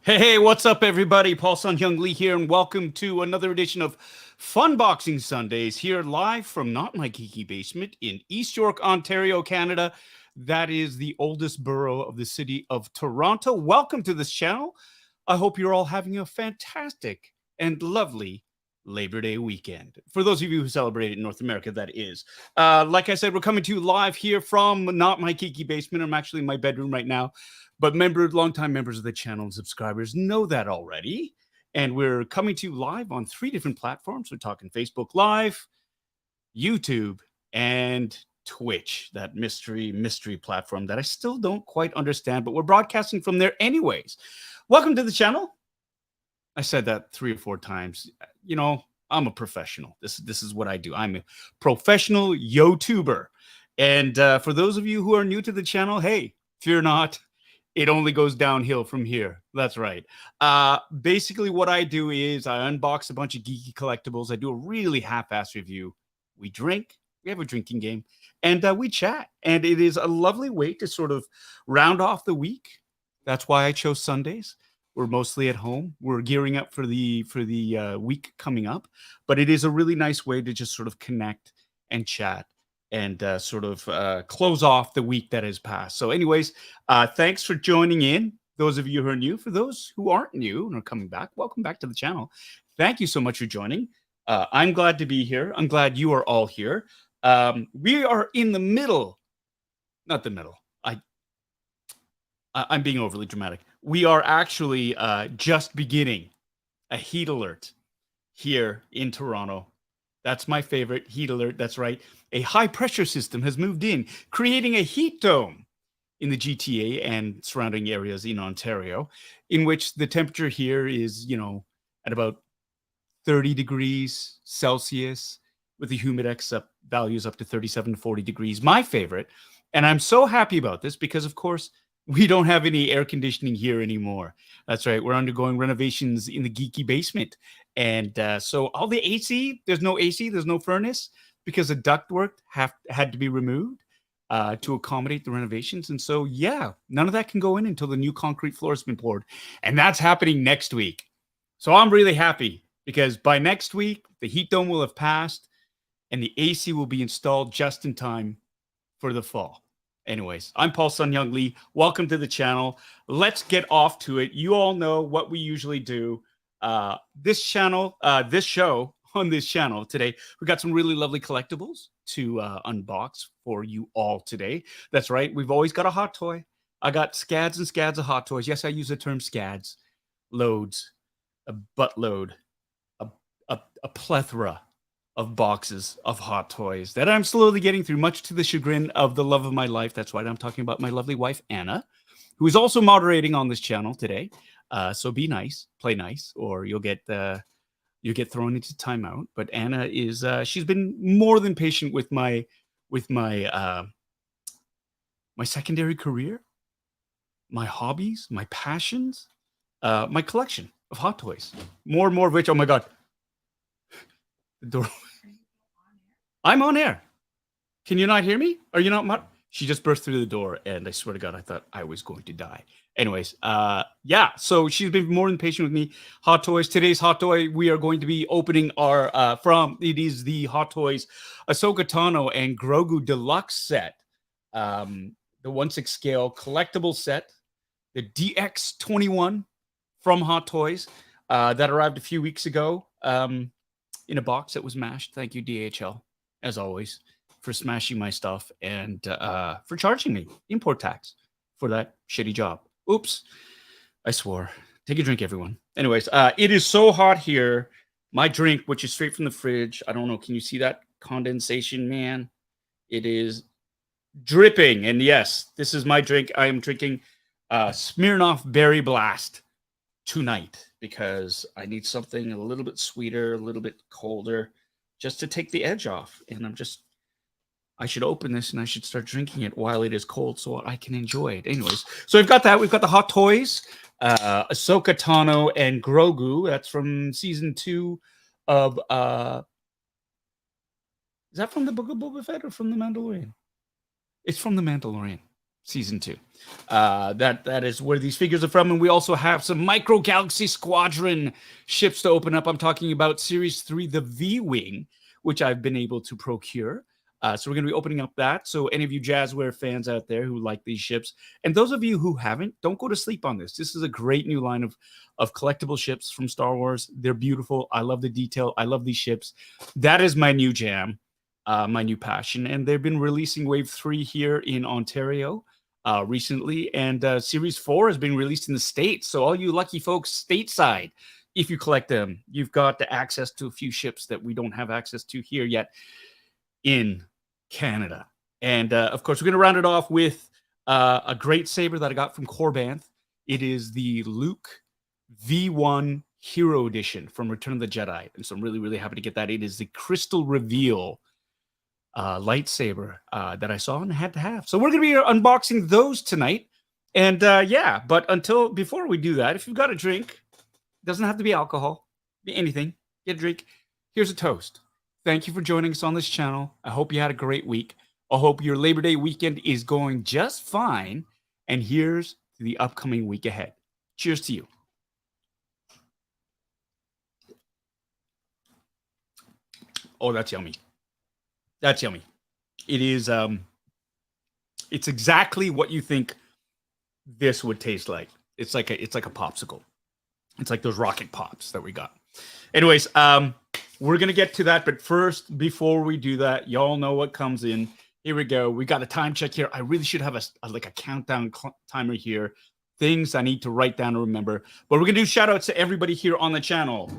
Hey, what's up, everybody? Paul Sun-Hyung Lee here, and welcome to another edition of Funboxing Sundays here live from not my geeky basement in East York, Ontario, Canada. That is the oldest borough of the city of Toronto. Welcome to this channel. I hope you're all having a fantastic and lovely Labor Day weekend. For those of you who celebrate it in North America, that is. Like I said, we're coming to you live here from not my geeky basement. I'm actually in my bedroom right now. But longtime members of the channel and subscribers know that already. And we're coming to you live on 3 different platforms. We're talking Facebook Live, YouTube, and Twitch, that mystery platform that I still don't quite understand, but we're broadcasting from there anyways. Welcome to the channel. I said that 3 or 4 times. You know, I'm a professional. This is what I do. I'm a professional YouTuber. And for those of you who are new to the channel, hey, fear not. It only goes downhill from here. That's right. Basically, what I do is I unbox a bunch of geeky collectibles. I do a really half-ass review. We drink. We have a drinking game. And we chat. And it is a lovely way to sort of round off the week. That's why I chose Sundays. We're mostly at home. We're gearing up for the week coming up. But it is a really nice way to just sort of connect and chat and sort of close off the week that has passed. So anyways, thanks for joining in. Those of you who are new, for those who aren't new and are coming back, welcome back to the channel. Thank you so much for joining. I'm glad to be here. I'm glad you are all here. We are in the middle, not the middle. I'm being overly dramatic. We are actually just beginning a heat alert here in Toronto. That's my favorite heat alert. That's right. A high pressure system has moved in, creating a heat dome in the GTA and surrounding areas in Ontario, in which the temperature here is, at about 30 degrees Celsius, with the humidex values up to 37 to 40 degrees. My favorite. And I'm so happy about this because, of course, we don't have any air conditioning here anymore. That's right. We're undergoing renovations in the geeky basement. And so all the AC, there's no AC, there's no furnace because the ductwork had to be removed to accommodate the renovations. And so, yeah, none of that can go in until the new concrete floor has been poured. And that's happening next week. So I'm really happy because by next week, the heat dome will have passed and the AC will be installed just in time for the fall. Anyways, I'm Paul Sun-Hyung Lee. Welcome to the channel. Let's get off to it. You all know what we usually do. This show on this channel today, we got some really lovely collectibles to unbox for you all today. That's right. We've always got a hot toy. I got scads and scads of hot toys. Yes, I use the term scads. Loads, a buttload, a plethora of boxes of hot toys that I'm slowly getting through, much to the chagrin of the love of my life. That's right. I'm talking about my lovely wife, Anna, who is also moderating on this channel today. So be nice, play nice, or you'll get thrown into timeout. But Anna is she's been more than patient with my secondary career, my hobbies, my passions, my collection of hot toys. More and more of which, oh my God. The door. I'm on air. Can you not hear me? Are you not? She just burst through the door, and I swear to God, I thought I was going to die. Anyways, yeah. So she's been more than patient with me. Hot toys. Today's hot toy we are going to be opening our it is the Hot Toys Ahsoka Tano and Grogu Deluxe set, the 1/6 scale collectible set, the DX21 from Hot Toys that arrived a few weeks ago. In a box that was mashed. Thank you, DHL, as always, for smashing my stuff and for charging me import tax for that shitty job. Oops, I swore. Take a drink, everyone. Anyways, it is so hot here. My drink, which is straight from the fridge. I don't know. Can you see that condensation, man? It is dripping. And yes, this is my drink. I am drinking Smirnoff Berry Blast tonight because I need something a little bit sweeter, a little bit colder, just to take the edge off. And I should open this and I should start drinking it while it is cold so I can enjoy it. Anyways, so we've got that. We've got the Hot Toys, Ahsoka Tano and Grogu. That's from season 2 of is that from the Book of Boba Fett or from the Mandalorian? It's from the Mandalorian. Season 2. That is where these figures are from. And we also have some Micro Galaxy Squadron ships to open up. I'm talking about Series 3, the V-Wing, which I've been able to procure. So we're going to be opening up that. So any of you Jazwares fans out there who like these ships, and those of you who haven't, don't go to sleep on this. This is a great new line of collectible ships from Star Wars. They're beautiful. I love the detail. I love these ships. That is my new jam, my new passion. And they've been releasing Wave 3 here in Ontario recently. And Series 4 has been released in the States. So all you lucky folks stateside, if you collect them, you've got the access to a few ships that we don't have access to here yet in Canada. And of course, we're going to round it off with a great saber that I got from Korbanth. It is the Luke V1 Hero Edition from Return of the Jedi. And so I'm really, really happy to get that. It is the Crystal Reveal lightsaber that I saw and had to have. So we're going to be unboxing those tonight. And yeah, but before we do that, if you've got a drink, it doesn't have to be alcohol, be anything, get a drink. Here's a toast. Thank you for joining us on this channel. I hope you had a great week. I hope your Labor Day weekend is going just fine. And here's to the upcoming week ahead. Cheers to you. Oh, that's yummy. That's yummy. It is, it's exactly what you think this would taste like. It's like a popsicle. It's like those rocket pops that we got. Anyways, we're going to get to that. But first, before we do that, y'all know what comes in. Here we go. We got a time check here. I really should have a countdown timer here. Things I need to write down and remember. But we're going to do shout outs to everybody here on the channel.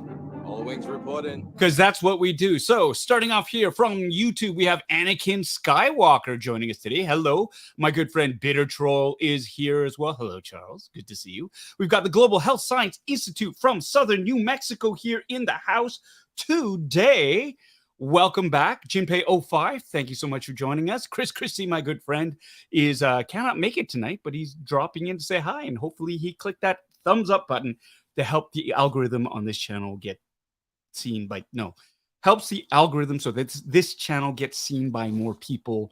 All wings reporting. Because that's what we do. So starting off here from YouTube, we have Anakin Skywalker joining us today. Hello. My good friend Bitter Troll is here as well. Hello, Charles. Good to see you. We've got the Global Health Science Institute from Southern New Mexico here in the house today. Welcome back. Jinpei05, thank you so much for joining us. Chris Christie, my good friend, is cannot make it tonight, but he's dropping in to say hi, and hopefully he clicked that thumbs up button to help the algorithm on this channel get seen by, helps the algorithm so that this channel gets seen by more people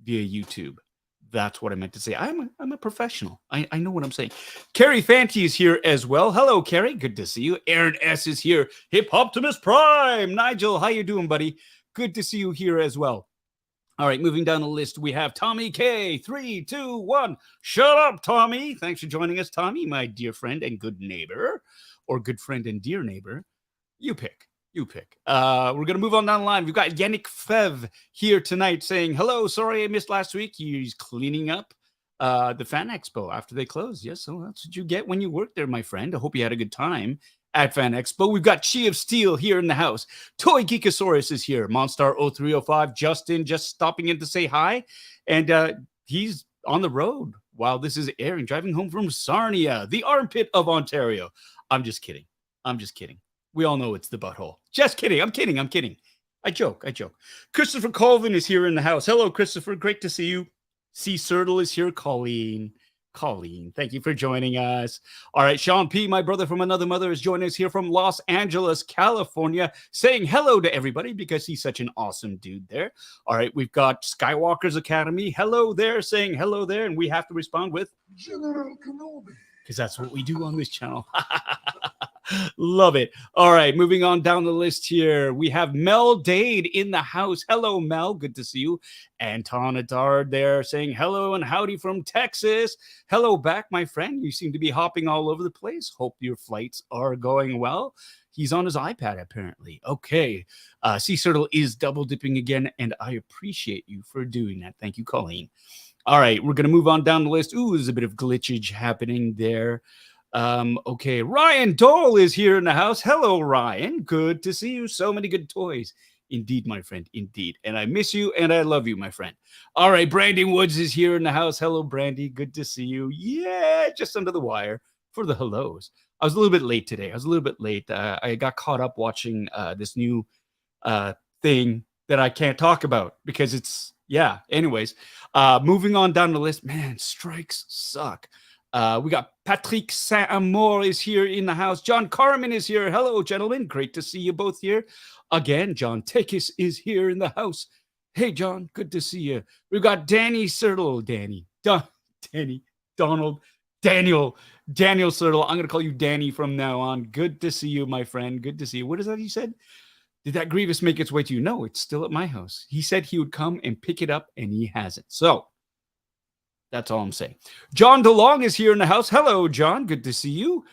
via YouTube. That's what I meant to say. I'm a professional. I know what I'm saying. Carrie Fanti is here as well. Hello, Carrie. Good to see you. Aaron S. is here. Hip Optimus Prime. Nigel, how you doing, buddy? Good to see you here as well. All right, moving down the list, we have Tommy K. 3, 2, 1. Shut up, Tommy. Thanks for joining us, Tommy, my dear friend and good neighbor. Or good friend and dear neighbor. You pick. You pick. We're going to move on down the line. We've got Yannick Fev here tonight saying, hello, sorry I missed last week. He's cleaning up the Fan Expo after they closed. Yes, so that's what you get when you work there, my friend. I hope you had a good time at Fan Expo. We've got Chi of Steel here in the house. Toy Geekosaurus is here. Monstar 0305. Justin just stopping in to say hi. And he's on the road while this is airing, driving home from Sarnia, the armpit of Ontario. I'm just kidding. I'm just kidding. We all know it's the butthole. Just kidding. I'm kidding. I'm kidding. I joke. Christopher Colvin is here in the house. Hello, Christopher. Great to see you. C. Sertle is here. Colleen, thank you for joining us. All right, Sean P., my brother from another mother, is joining us here from Los Angeles, California, saying hello to everybody because he's such an awesome dude there. All right, we've got Skywalker's Academy. Hello there, saying hello there, and we have to respond with General Kenobi. Because that's what we do on this channel. Love it. All right, moving on down the list here. We have Mel Dade in the house. Hello, Mel. Good to see you. Anton Adard there saying hello and howdy from Texas. Hello back, my friend. You seem to be hopping all over the place. Hope your flights are going well. He's on his iPad, apparently. Okay. Sea Turtle is double dipping again, and I appreciate you for doing that. Thank you, Colleen. All right, we're going to move on down the list. Ooh, there's a bit of glitchage happening there. Okay, Ryan Dole is here in the house. Hello, Ryan. Good to see you. So many good toys. Indeed, my friend. Indeed. And I miss you and I love you, my friend. All right, Brandon Woods is here in the house. Hello, Brandy. Good to see you. Yeah, just under the wire for the hellos. I was a little bit late today. I got caught up watching this new thing that I can't talk about because it's, yeah. Anyways, moving on down the list. Man, strikes suck. We got Patrick Saint-Amour is here in the house. John Carmen is here. Hello, gentlemen. Great to see you both here. Again, John Tekis is here in the house. Hey, John. Good to see you. We've got Danny Sertle. Danny, Donald, Daniel Sertle. I'm going to call you Danny from now on. Good to see you, my friend. Good to see you. What is that you said? Did that Grievous make its way to you? No, it's still at my house. He said he would come and pick it up, and he hasn't. So that's all I'm saying. John DeLong is here in the house. Hello, John. Good to see you.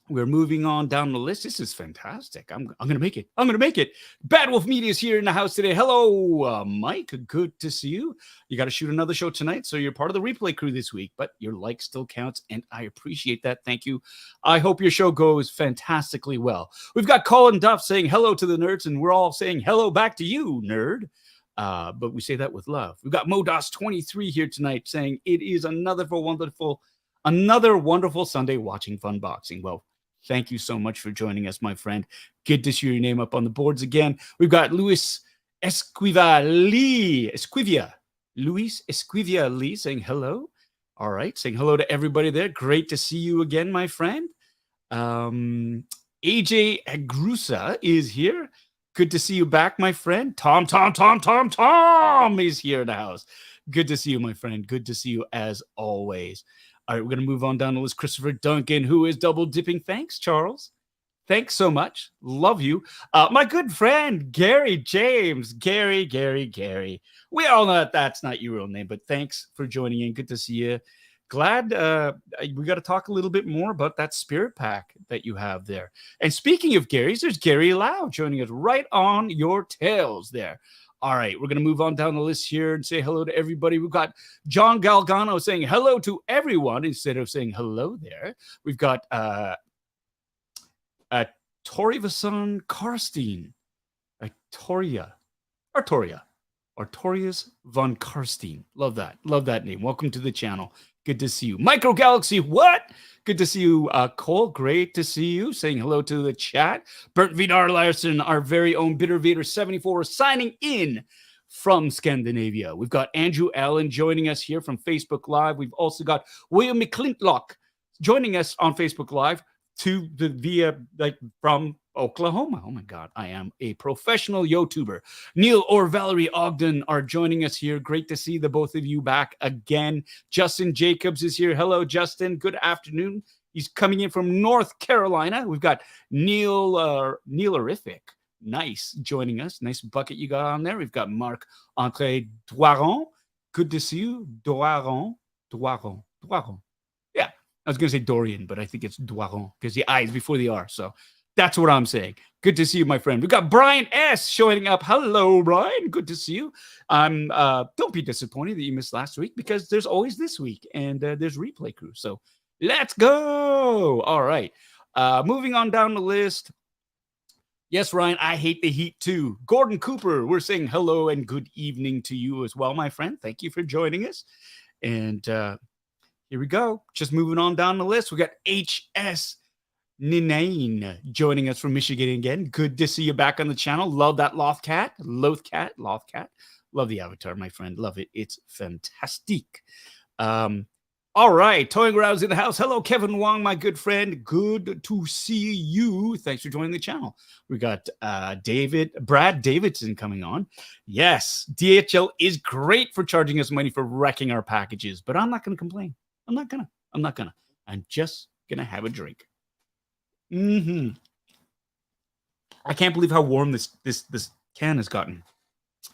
We're moving on down the list. This is fantastic. I'm going to make it. I'm going to make it. Bad Wolf Media is here in the house today. Hello, Mike. Good to see you. You got to shoot another show tonight, so you're part of the replay crew this week, but your like still counts, and I appreciate that. Thank you. I hope your show goes fantastically well. We've got Colin Duff saying hello to the nerds, and we're all saying hello back to you, nerd. But we say that with love. We've got Modos23 here tonight saying it is another wonderful Sunday watching Funboxing. Well, thank you so much for joining us, my friend. Good to see your name up on the boards again. We've got Luis Esquivia Lee saying hello. All right, saying hello to everybody there. Great to see you again, my friend. AJ Agrusa is here. Good to see you back, my friend. Tom is here in the house. Good to see you, my friend. Good to see you as always. All right, we're going to move on down the list. Christopher Duncan, who is double dipping. Thanks, Charles. Thanks so much. Love you. My good friend, Gary James. Gary. We all know that that's not your real name, but thanks for joining in. Good to see you. Glad we got to talk a little bit more about that spirit pack that you have there. And speaking of Gary's, there's Gary Lau joining us right on your tails there. All right, we're going to move on down the list here and say hello to everybody. We've got John Galgano saying hello to everyone instead of saying hello there. We've got Torivason Karstein, Artorias von Karstein. Love that name. Welcome to the channel. Good to see you. Micro Galaxy, what? Good to see you, Cole. Great to see you. Saying hello to the chat. Bert Vidar Larson, our very own Bitter Vader 74, signing in from Scandinavia. We've got Andrew Allen joining us here from Facebook Live. We've also got William McClintlock joining us on Facebook Live from Oklahoma. Oh my God, I am a professional YouTuber. Neil or Valerie Ogden are joining us here. Great to see the both of you back again. Justin Jacobs is here. Hello, Justin. Good afternoon. He's coming in from North Carolina. We've got Neilerific. Nice joining us. Nice bucket you got on there. We've got Marc Andre Doiron. Good to see you. Doiron. Yeah, I was going to say Dorian, but I think it's Doiron because the I is before the R. So that's what I'm saying. Good to see you, my friend. We've got Brian S. showing up. Hello, Brian. Good to see you. Don't be disappointed that you missed last week because there's always this week and there's replay crew. So let's go. All right. Moving on down the list. Yes, Ryan, I hate the heat too. Gordon Cooper, we're saying hello and good evening to you as well, my friend. Thank you for joining us. And here we go. Just moving on down the list. We got HS Ninain joining us from Michigan again. Good to see you back on the channel. Love that Lothcat. Love the avatar, my friend. Love it. It's fantastic. All right. Towing Rouse in the house. Hello, Kevin Wong, my good friend. Good to see you. Thanks for joining the channel. We got Brad Davidson coming on. Yes, DHL is great for charging us money for wrecking our packages, but I'm not going to complain. I'm not gonna. I'm just going to have a drink. I can't believe how warm this can has gotten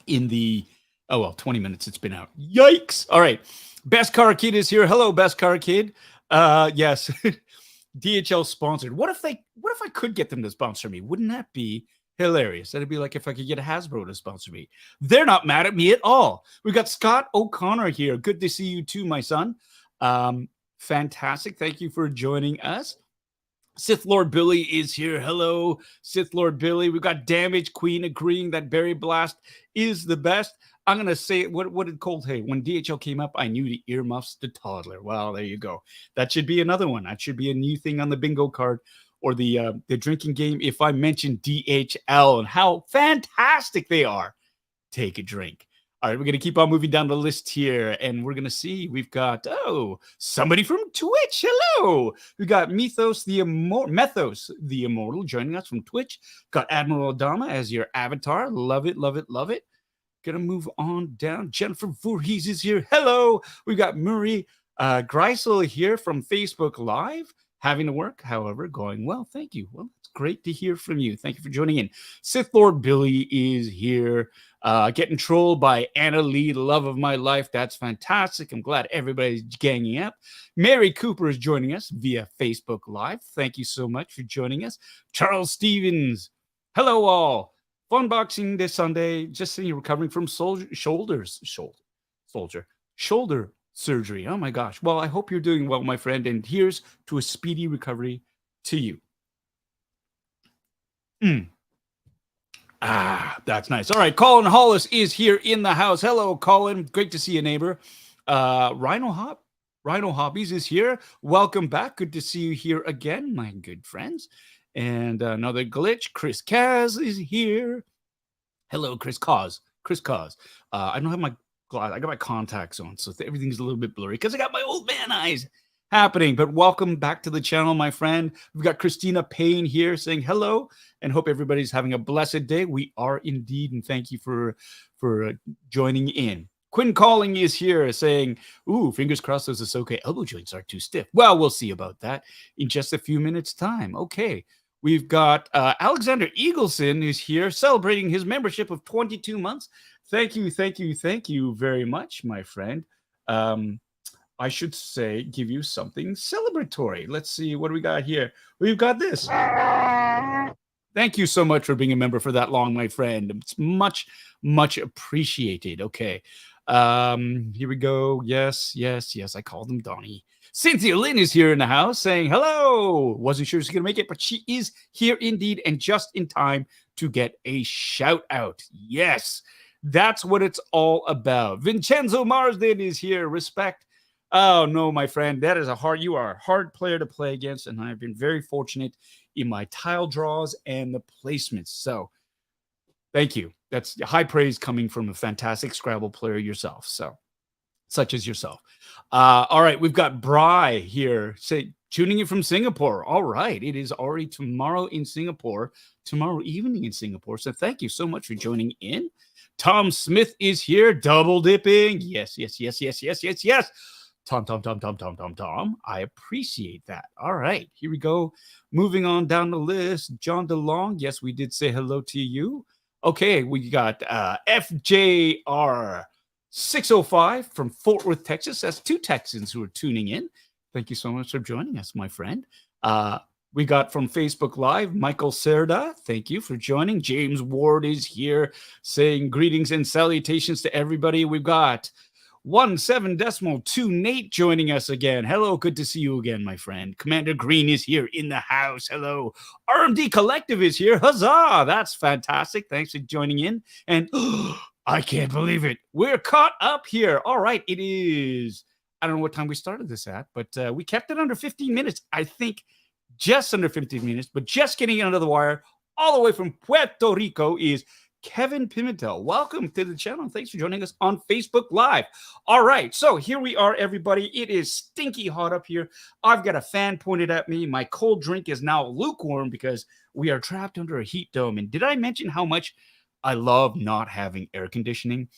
in the 20 minutes it's been out. Yikes! All right, Best Car Kid is here. Hello, Best Car Kid. Yes, DHL sponsored. What if I could get them to sponsor me? Wouldn't that be hilarious? That'd be like if I could get a Hasbro to sponsor me. They're not mad at me at all. We've got Scott O'Connor here. Good to see you too, my son. Fantastic. Thank you for joining us. Sith Lord Billy is here. Hello, Sith Lord Billy. We've got Damage Queen agreeing that Berry Blast is the best. I'm going to say, what did Colt say? When DHL came up, I knew the earmuffs the toddler. Well, there you go. That should be another one. That should be a new thing on the bingo card or the drinking game. If I mention DHL and how fantastic they are, take a drink. All right, we're going to keep on moving down the list here, and we're going to see we've got, somebody from Twitch. Hello. We got Methos the Immortal joining us from Twitch. Got Admiral Adama as your avatar. Love it. Gonna move on down. Jennifer Voorhees is here. Hello. We've got Murray Greisel here from Facebook Live. Having to work, however, going well. Thank you. Well, it's great to hear from you. Thank you for joining in. Sith Lord Billy is here. Getting trolled by Anna Lee, love of my life. That's fantastic. I'm glad everybody's ganging up. Mary Cooper is joining us via Facebook Live. Thank you so much for joining us. Charles Stevens. Hello, all. Funboxing this Sunday. Just sitting recovering from shoulder surgery. Oh my gosh. Well, I hope you're doing well, my friend. And here's to a speedy recovery to you. That's nice. All right. Colin Hollis is here in the house. Hello, Colin. Great to see you, neighbor. Rhino Hobbies is here. Welcome back. Good to see you here again, my good friends. And another glitch. Chris Kaz is here. Hello, Chris Kaz. I don't have my glasses. I got my contacts on, so everything's a little bit blurry because I got my old man eyes happening. But welcome back to the channel, my friend. We've got Christina Payne here saying hello and hope everybody's having a blessed day. We are indeed, and thank you for joining in. Quinn Calling is here saying, ooh, fingers crossed those Ahsoka elbow joints aren't too stiff. Well, we'll see about that in just a few minutes' time. Okay. We've got Alexander Eagleson who's here celebrating his membership of 22 months. Thank you very much, my friend. I should say, give you something celebratory. Let's see what do we got here. We've got this. Thank you so much for being a member for that long, my friend. It's much appreciated. Okay. Here we go. Yes. I called him Donnie. Cynthia Lynn is here in the house saying hello. Wasn't sure she's going to make it, but she is here indeed and just in time to get a shout out. Yes, that's what it's all about. Vincenzo Marsden is here. Respect. Oh, no, my friend. That is you are a hard player to play against, and I've been very fortunate in my tile draws and the placements. So thank you. That's high praise coming from a fantastic Scrabble player yourself. So such as yourself. All right, we've got Bry here tuning in from Singapore. All right, it is already tomorrow evening in Singapore. So thank you so much for joining in. Tom Smith is here, double dipping. Yes. Tom. I appreciate that. All right, here we go. Moving on down the list. John DeLong. Yes, we did say hello to you. Okay, we got FJR 605 from Fort Worth, Texas. That's 2 Texans who are tuning in. Thank you so much for joining us, my friend. We got from Facebook Live, Michael Serda. Thank you for joining. James Ward is here saying greetings and salutations to everybody. We've got 17.2 Nate joining us again. Hello, good to see you again, my friend. Commander Green is here in the house. Hello. RMD Collective is here. Huzzah! That's fantastic. Thanks for joining in. And I can't believe it. We're caught up here. All right, it is. I don't know what time we started this at, but we kept it under 15 minutes. I think just under 15 minutes, but just getting under the wire all the way from Puerto Rico is Kevin Pimentel. Welcome to the channel. Thanks for joining us on Facebook Live. All right, so here we are, everybody. It is stinky hot up here. I've got a fan pointed at me. My cold drink is now lukewarm because we are trapped under a heat dome. And did I mention how much I love not having air conditioning?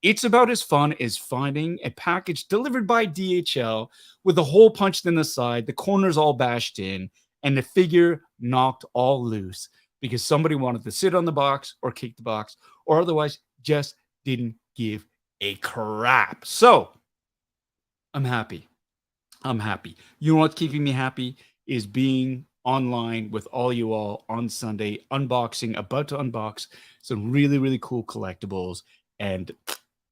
It's about as fun as finding a package delivered by DHL with the hole punched in the side, the corners all bashed in, and the figure knocked all loose because somebody wanted to sit on the box or kick the box or otherwise just didn't give a crap. So I'm happy. You know what's keeping me happy is being online with all you all on Sunday, about to unbox some really, really cool collectibles and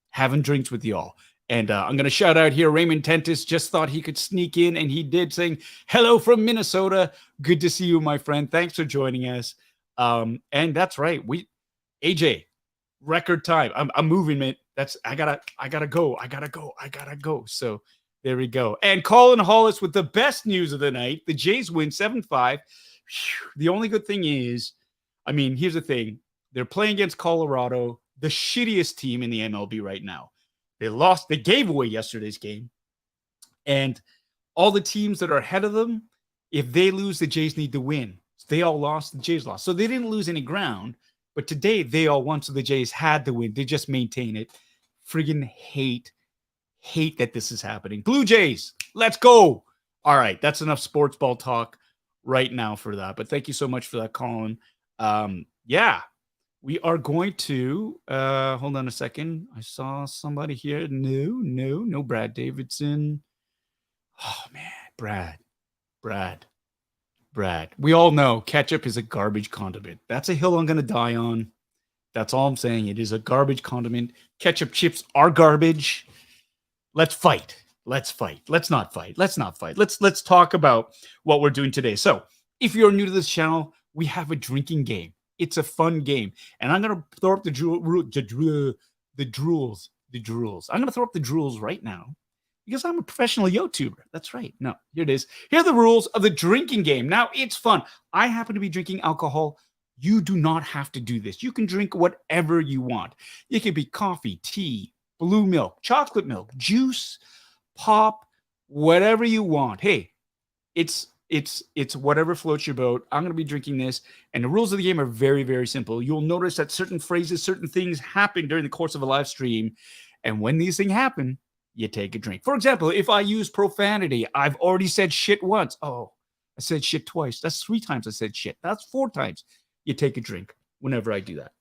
having drinks with y'all. And I'm going to shout out here, Raymond Tentis just thought he could sneak in, and he did, saying, hello from Minnesota. Good to see you, my friend. Thanks for joining us. And that's right. AJ, record time. I'm moving, man. I gotta go. So there we go. And Colin Hollis with the best news of the night. The Jays win 7-5. The only good thing is, I mean, here's the thing. They're playing against Colorado, the shittiest team in the MLB right now. They gave away yesterday's game. And all the teams that are ahead of them, if they lose, the Jays need to win. They all lost, the Jays lost. So they didn't lose any ground. But today they all won, so the Jays had to win. They just maintain it. Friggin' hate that this is happening. Blue Jays, let's go. All right, that's enough sports ball talk right now for that. But thank you so much for that, Colin. Yeah, we are going to hold on a second. I saw somebody here. No, Brad Davidson. Oh man, Brad. We all know ketchup is a garbage condiment. That's a hill I'm going to die on. That's all I'm saying. It is a garbage condiment. Ketchup chips are garbage. Let's fight. Let's not fight. Let's talk about what we're doing today. So, if you're new to this channel, we have a drinking game. It's a fun game, and I'm going to throw up the drools. I'm going to throw up the drools right now because I'm a professional YouTuber. That's right. No, here it is. Here are the rules of the drinking game. Now, it's fun. I happen to be drinking alcohol. You do not have to do this. You can drink whatever you want. It could be coffee, tea, blue milk, chocolate milk, juice, pop, whatever you want. Hey, it's whatever floats your boat. I'm going to be drinking this, and the rules of the game are very, very simple. You'll notice that certain phrases, certain things happen during the course of a live stream, and when these things happen, you take a drink. For example, if I use profanity, I've already said shit once. Oh, I said shit twice. That's 3 times I said shit. That's 4 times. You take a drink whenever I do that.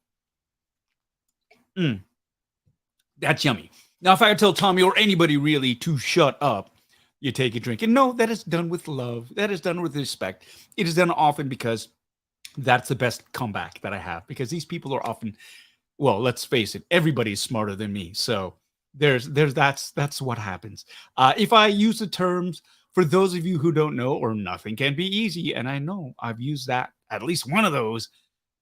That's yummy. Now, if I tell Tommy or anybody really to shut up, you take a drink. And no, that is done with love. That is done with respect. It is done often because that's the best comeback that I have. Because these people are often, well, let's face it, everybody's smarter than me. So that's what happens. If I use the terms, for those of you who don't know, or nothing can be easy, and I know I've used that, at least one of those,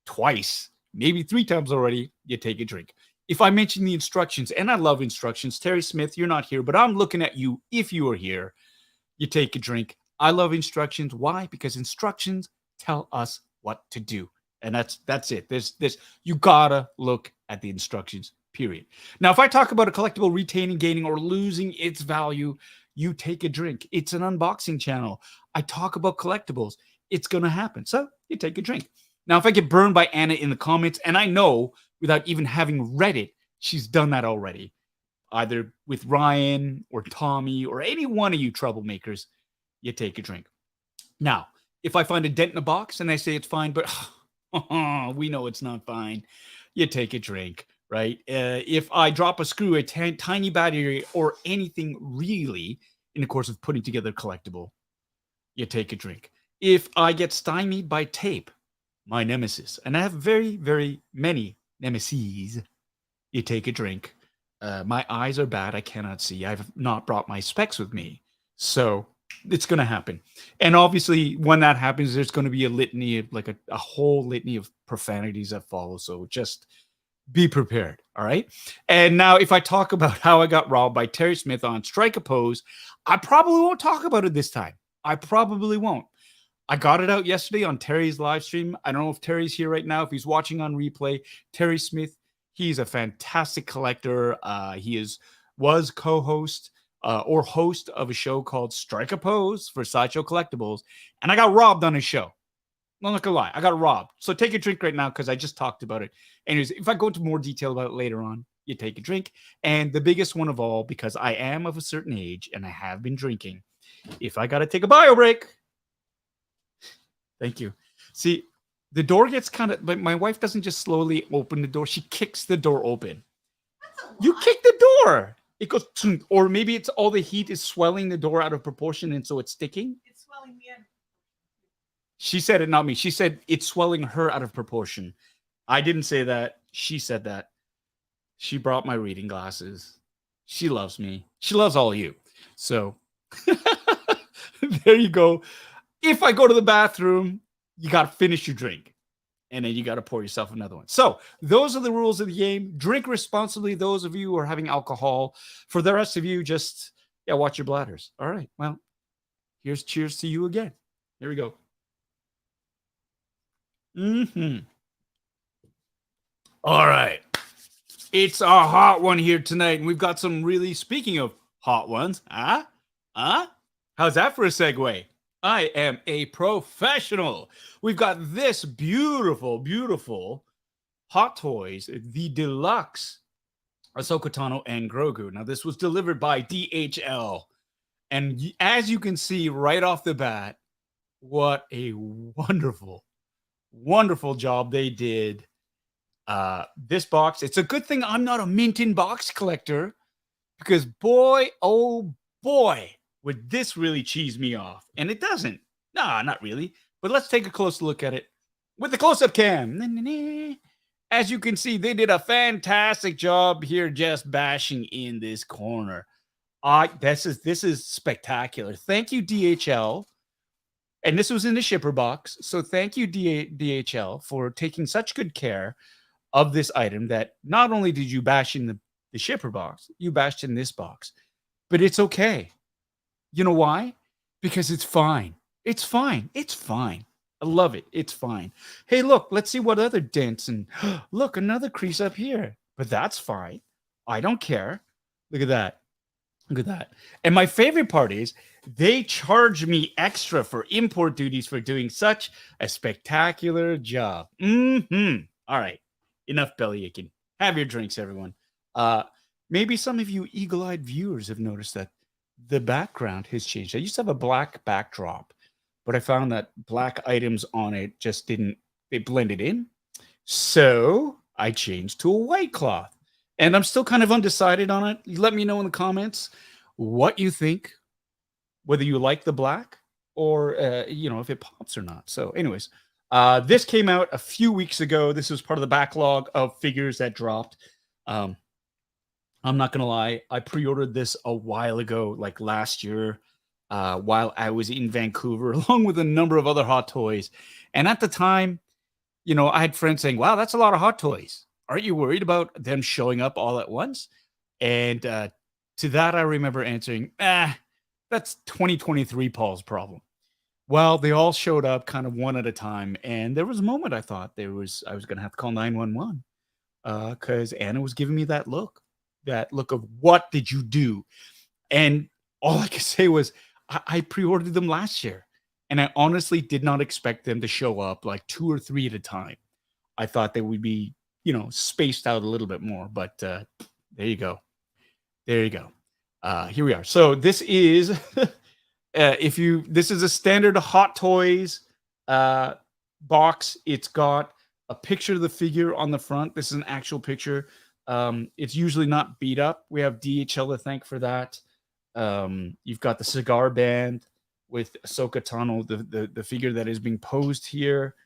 twice, maybe 3 times already, you take a drink. If I mention the instructions, and I love instructions, Terry Smith, you're not here, but I'm looking at you. If you are here, you take a drink. I love instructions. Why? Because instructions tell us what to do. And that's it. You gotta look at the instructions, period. Now, if I talk about a collectible retaining, gaining, or losing its value, you take a drink. It's an unboxing channel. I talk about collectibles. It's gonna happen. So you take a drink. Now, if I get burned by Anna in the comments, and I know without even having read it, she's done that already, either with Ryan or Tommy or any one of you troublemakers, you take a drink. Now, if I find a dent in a box and I say it's fine, but we know it's not fine, you take a drink, right? If I drop a screw, a tiny battery, or anything really in the course of putting together a collectible, you take a drink. If I get stymied by tape, my nemesis, and I have very, very many nemesis, you take a drink. My eyes are bad. I cannot see. I've not brought my specs with me. So it's going to happen. And obviously, when that happens, there's going to be a litany of like a whole litany of profanities that follow. So just be prepared. All right. And now, if I talk about how I got robbed by Terry Smith on Strike a Pose, I probably won't talk about it this time. I probably won't. I got it out yesterday on Terry's live stream. I don't know if Terry's here right now. If he's watching on replay, Terry Smith, he's a fantastic collector. He was co-host or host of a show called Strike a Pose for Sideshow Collectibles. And I got robbed on his show. I'm not gonna lie, I got robbed. So take a drink right now because I just talked about it. Anyways, if I go into more detail about it later on, you take a drink. And the biggest one of all, because I am of a certain age and I have been drinking, if I got to take a bio break, thank you. See, the door gets kind of, but my wife doesn't just slowly open the door. She kicks the door open. You kick the door. It goes, or maybe it's all the heat is swelling the door out of proportion, and so it's sticking. It's swelling me in. She said it, not me. She said it's swelling her out of proportion. I didn't say that. She said that. She brought my reading glasses. She loves me. She loves all you. So there you go. If I go to the bathroom, you got to finish your drink. And then you got to pour yourself another one. So those are the rules of the game. Drink responsibly, those of you who are having alcohol. For the rest of you, just, watch your bladders. All right. Well, here's cheers to you again. Here we go. All right. It's a hot one here tonight. And we've got some really, speaking of hot ones. How's that for a segue? I am a professional. We've got this beautiful, beautiful Hot Toys, the Deluxe Ahsoka Tano and Grogu. Now, this was delivered by DHL. And as you can see right off the bat, what a wonderful, wonderful job they did. This box, it's a good thing I'm not a mint in box collector, because boy, oh boy, would this really cheese me off. And it doesn't. Nah, not really. But let's take a close look at it with the close-up cam. As you can see, they did a fantastic job here just bashing in this corner. This is spectacular. Thank you, DHL. And this was in the shipper box. So thank you, DHL, for taking such good care of this item that not only did you bash in the shipper box, you bashed in this box. But it's okay. You know why? Because it's fine. It's fine. It's fine. I love it. It's fine. Hey, look, let's see what other dents, and look, another crease up here. But that's fine. I don't care. Look at that. Look at that. And my favorite part is they charge me extra for import duties for doing such a spectacular job. All right. Enough belly aching. Have your drinks, everyone. Maybe some of you eagle-eyed viewers have noticed that the background has changed. I used to have a black backdrop, but I found that black items on it just they blended in. So I changed to a white cloth. And I'm still kind of undecided on it. Let me know in the comments what you think, whether you like the black or, if it pops or not. So anyways, this came out a few weeks ago. This was part of the backlog of figures that dropped. I'm not going to lie. I pre-ordered this a while ago, like last year, while I was in Vancouver, along with a number of other Hot Toys. And at the time, I had friends saying, wow, that's a lot of Hot Toys. Aren't you worried about them showing up all at once? And to that, I remember answering, that's 2023 Paul's problem. Well, they all showed up kind of one at a time. And there was a moment I thought I was going to have to call 911 because Anna was giving me that look of what did you do? And all I could say was I pre-ordered them last year. And I honestly did not expect them to show up like 2 or 3 at a time. I thought they would be spaced out a little bit more, but there you go. There you go. Here we are. So this is, this is a standard Hot Toys box. It's got a picture of the figure on the front. This is an actual picture. It's usually not beat up. We have DHL to thank for that. You've got the cigar band with Ahsoka Tano, the figure that is being posed here.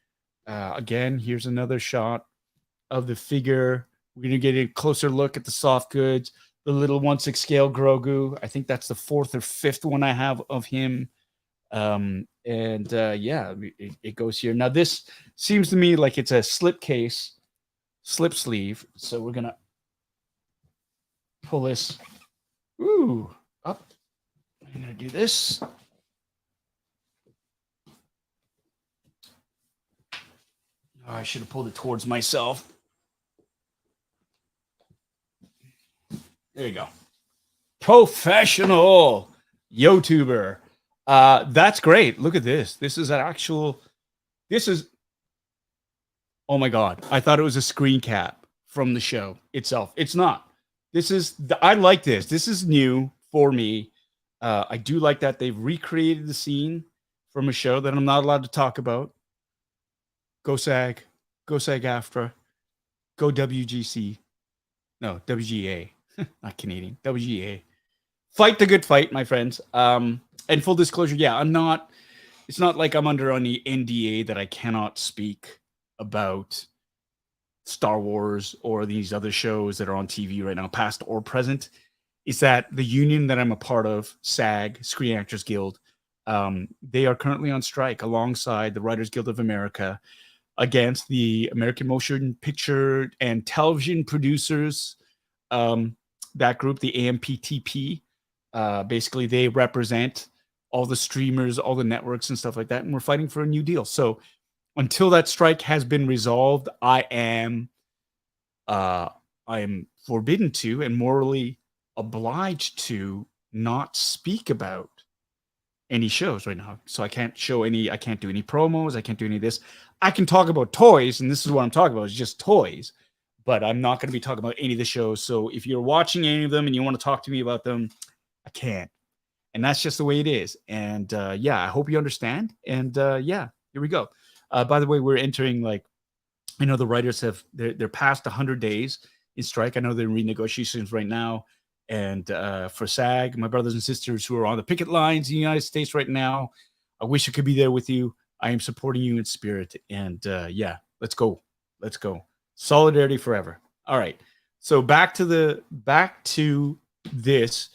Again, here's another shot of the figure. We're going to get a closer look at the soft goods. The little 1/6 scale Grogu. I think that's the 4th or 5th one I have of him. Yeah, it goes here. Now, this seems to me like it's a slip sleeve. So we're going to pull this up. I'm going to do this. Oh, I should have pulled it towards myself. There you go. Professional YouTuber. That's great. Look at this. This is oh my God. I thought it was a screen cap from the show itself. It's not. I like this. This is new for me. I do like that they've recreated the scene from a show that I'm not allowed to talk about. Go SAG. Go SAG-AFTRA. Go WGC. No, WGA. Not Canadian. WGA. Fight the good fight, my friends. And full disclosure, yeah, it's not like I'm under any NDA that I cannot speak about Star Wars or these other shows that are on TV right now, past or present. Is that the union that I'm a part of, SAG, Screen Actors Guild, they are currently on strike alongside the Writers Guild of America against the American Motion Picture and Television Producers, that group, the AMPTP. Basically, they represent all the streamers, all the networks and stuff like that, and we're fighting for a new deal. So until that strike has been resolved, I am forbidden to and morally obliged to not speak about any shows right now. So I can't do any promos. I can't do any of this. I can talk about toys, and this is what I'm talking about. It's just toys, but I'm not going to be talking about any of the shows. So if you're watching any of them and you want to talk to me about them, I can't. And that's just the way it is. And yeah, I hope you understand. And yeah, here we go. By the way, we're entering, like, I know the writers they're past 100 days in strike. I know they're in renegotiations right now. And for SAG, my brothers and sisters who are on the picket lines in the United States right now, I wish I could be there with you. I am supporting you in spirit. And yeah, let's go. Let's go. Solidarity forever. All right. So back to this.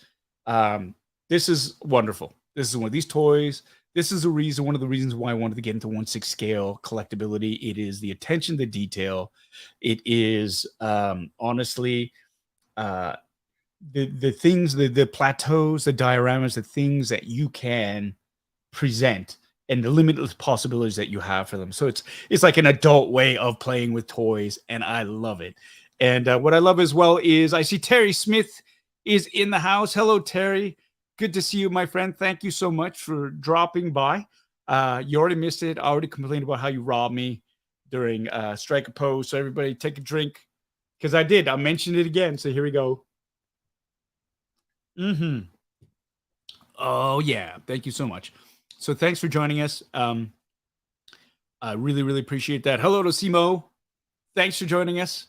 This is wonderful. This is one of these toys. This is one of the reasons why I wanted to get into 1/6 scale collectability. It is the attention to detail. It is honestly the things, the plateaus, the dioramas, the things that you can present and the limitless possibilities that you have for them. So it's like an adult way of playing with toys, and I love it. And what I love as well is I see Terry Smith is in the house. Hello, Terry. Good to see you, my friend. Thank you so much for dropping by. You already missed it. I already complained about how you robbed me during Strike a Pose. So everybody take a drink, because I did. I'll mention it again. So here we go. Oh, yeah. Thank you so much. So thanks for joining us. I really, really appreciate that. Hello to Simo. Thanks for joining us.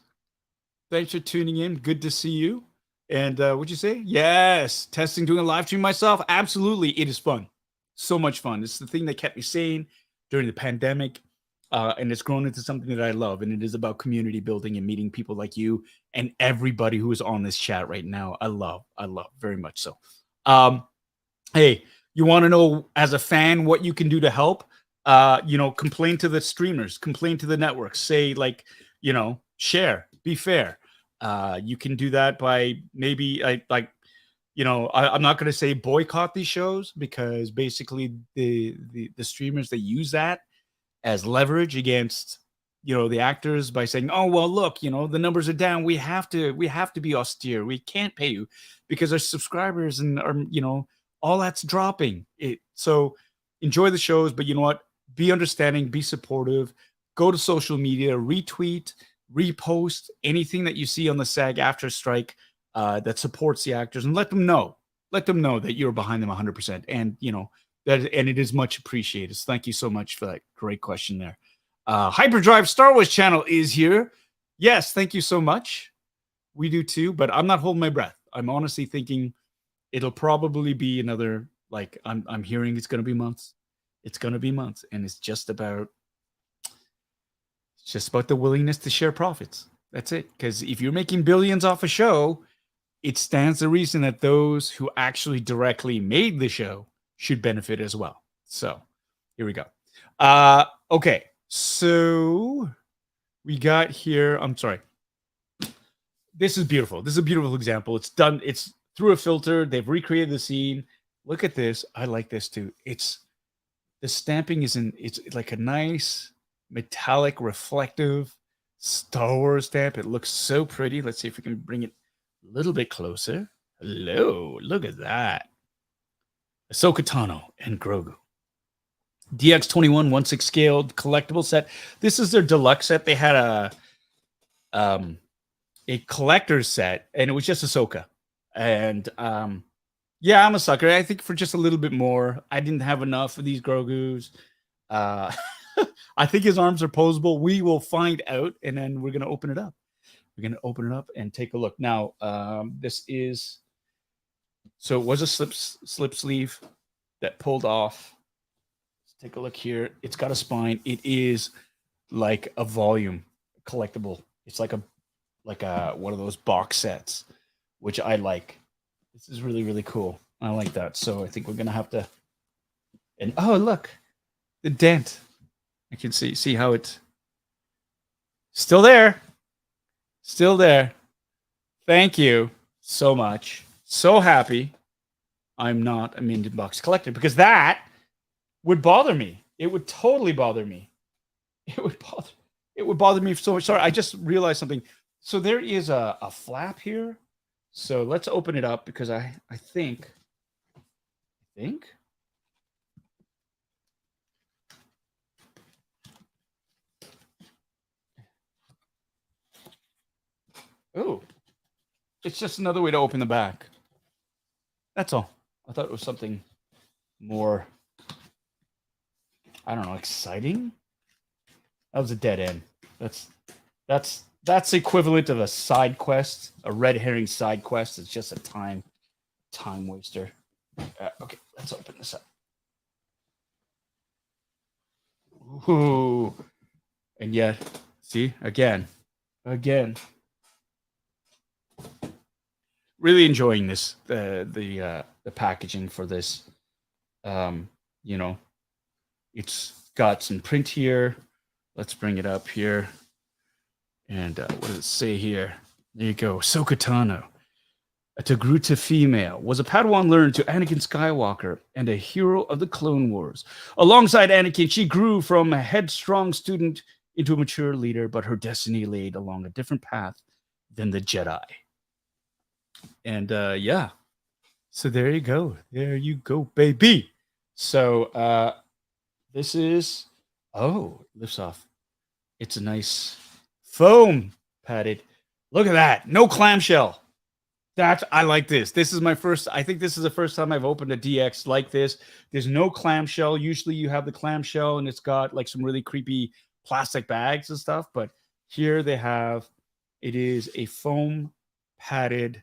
Thanks for tuning in. Good to see you. And what'd you say? Yes. Testing, doing a live stream myself. Absolutely. It is fun. So much fun. It's the thing that kept me sane during the pandemic. And it's grown into something that I love. And it is about community building and meeting people like you and everybody who is on this chat right now. I love very much so. Hey, you want to know as a fan what you can do to help? Complain to the streamers, complain to the networks, say, like, share, be fair. You can do that by maybe I'm not going to say boycott these shows, because basically the streamers, they use that as leverage against the actors by saying, oh, well, look, the numbers are down, we have to be austere, we can't pay you because our subscribers and our all that's dropping it. So enjoy the shows, but you know what, be understanding, be supportive, go to social media, retweet, repost anything that you see on the SAG after strike that supports the actors, and let them know that you're behind them 100%. And and it is much appreciated. So thank you so much for that great question there. Hyperdrive Star Wars channel is here. Yes, thank you so much. We do too, but I'm not holding my breath. I'm honestly thinking it'll probably be another, like, I'm hearing it's going to be months. It's going to be months, and it's just about the willingness to share profits. That's it. Because if you're making billions off a show, it stands to reason that those who actually directly made the show should benefit as well. So here we go. Okay. So we got here. I'm sorry. This is beautiful. This is a beautiful example. It's done. It's through a filter. They've recreated the scene. Look at this. I like this too. The stamping it's like a nice metallic reflective Star Wars stamp. It looks so pretty. Let's see if we can bring it a little bit closer. Hello, look at that. Ahsoka Tano and Grogu. DX21 1/6 scaled collectible set. This is their deluxe set. They had a collector's set, and it was just Ahsoka. And yeah, I'm a sucker. I think for just a little bit more. I didn't have enough of these Grogus. I think his arms are posable. We will find out, and then we're going to open it up. We're going to open it up and take a look. Now, this is... So it was a slip sleeve that pulled off. Let's take a look here. It's got a spine. It is like a volume collectible. It's like a one of those box sets, which I like. This is really, really cool. I like that. So I think we're gonna have to. And oh, look, the dent. I can see how it's still there. Still there. Thank you so much. So happy I'm not a Minden Box collector, because that would bother me. It would totally bother me. It would bother me so much. Sorry, I just realized something. So there is a flap here. So let's open it up, because I think Oh, it's just another way to open the back. That's all. I thought it was something more, I don't know, exciting. That was a dead end. That's equivalent of a side quest, a red herring side quest. It's just a time waster. Okay, let's open this up. Ooh, and yet, see again. Really enjoying this. The packaging for this. You know, it's got some print here. Let's bring it up here. And what does it say here? There you go. Ahsoka Tano, a Togruta female, was a Padawan learned to Anakin Skywalker and a hero of the Clone Wars. Alongside Anakin, she grew from a headstrong student into a mature leader, but her destiny laid along a different path than the Jedi. And yeah, so there you go. There you go, baby. So this is, oh, lifts off. It's a nice foam padded. Look at that. No clamshell. I like this. This is my first. I think this is the first time I've opened a DX like this. There's no clamshell. Usually you have the clamshell and it's got like some really creepy plastic bags and stuff. But here they have, it is a foam padded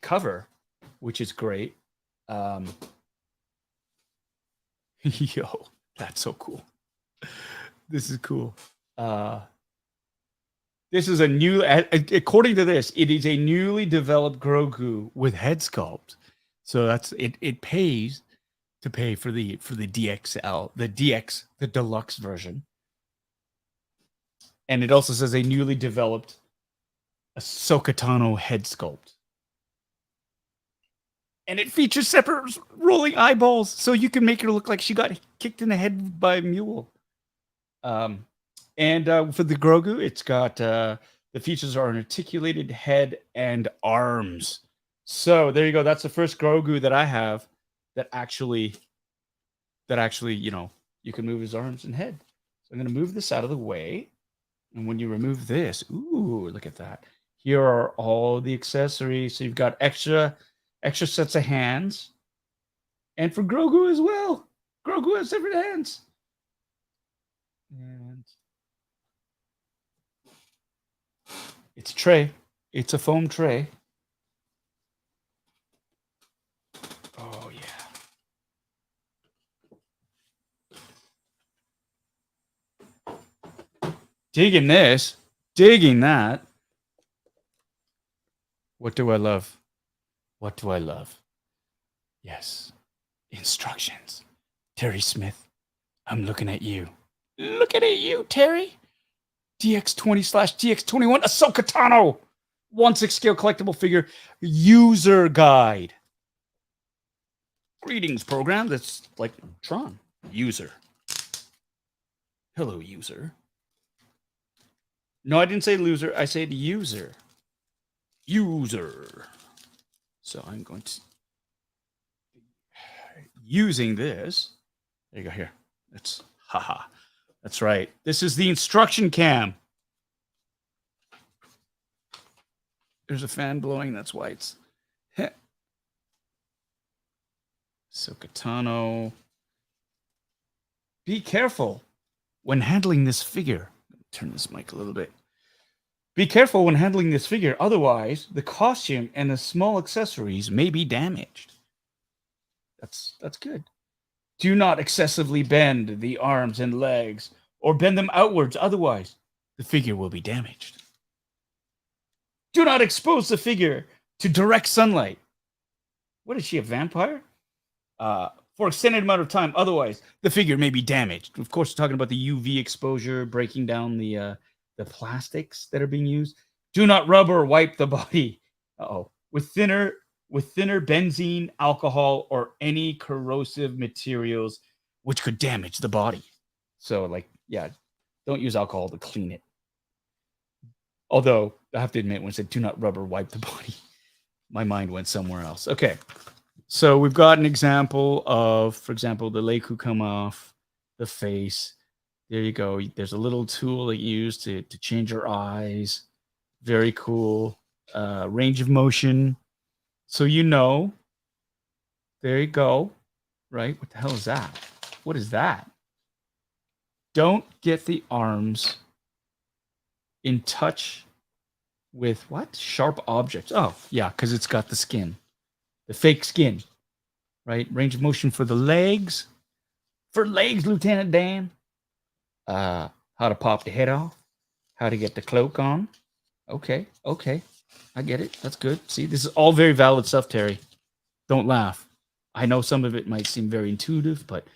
cover, which is great. Yo, that's so cool. This is cool. This is a new, according to this, it is a newly developed Grogu with head sculpt. So that's it. It pays to pay for the DXL, the deluxe version. And it also says a newly developed Ahsoka Tano head sculpt. And it features separate rolling eyeballs, so you can make her look like she got kicked in the head by a mule. And for the Grogu, it's got the features are an articulated head and arms. So there you go. That's the first Grogu that I have that actually, you know, you can move his arms and head. So I'm going to move this out of the way. And when you remove this, ooh, look at that. Here are all the accessories. So you've got extra sets of hands. And for Grogu as well. Grogu has separate hands. And it's a tray. It's a foam tray. Oh, yeah. Digging this. Digging that. What do I love? What do I love? Yes. Instructions. Terry Smith, I'm looking at you. Looking at you, Terry. DX20/DX21 Ahsoka Tano 1/6 scale collectible figure user guide. Greetings, program. That's like Tron. User. Hello, user. No, I didn't say loser. I said user. User. So I'm going to using this. There you go. Here. That's haha. That's right. This is the instruction cam. There's a fan blowing. That's why it's Ahsoka Tano. Be careful when handling this figure. Turn this mic a little bit. Be careful when handling this figure. Otherwise, the costume and the small accessories may be damaged. That's good. Do not excessively bend the arms and legs or bend them outwards. Otherwise, the figure will be damaged. Do not expose the figure to direct sunlight. What is she, a vampire? For extended amount of time. Otherwise, the figure may be damaged. Of course, we're talking about the UV exposure, breaking down the plastics that are being used. Do not rub or wipe the body. With thinner benzene, alcohol, or any corrosive materials which could damage the body. So, like, yeah, don't use alcohol to clean it. Although, I have to admit, when I said do not rub or wipe the body, my mind went somewhere else. Okay, so we've got an example of, for example, the Leiku come off, the face. There you go. There's a little tool that you use to change your eyes. Very cool. Range of motion. So you know. There you go. Right? What the hell is that? What is that? Don't get the arms in touch with what? Sharp objects. Oh, yeah, because it's got the skin. The fake skin. Right? Range of motion for the legs. For legs, Lieutenant Dan. How to pop the head off. How to get the cloak on. Okay. I get it. That's good. See, this is all very valid stuff, Terry. Don't laugh. I know some of it might seem very intuitive, but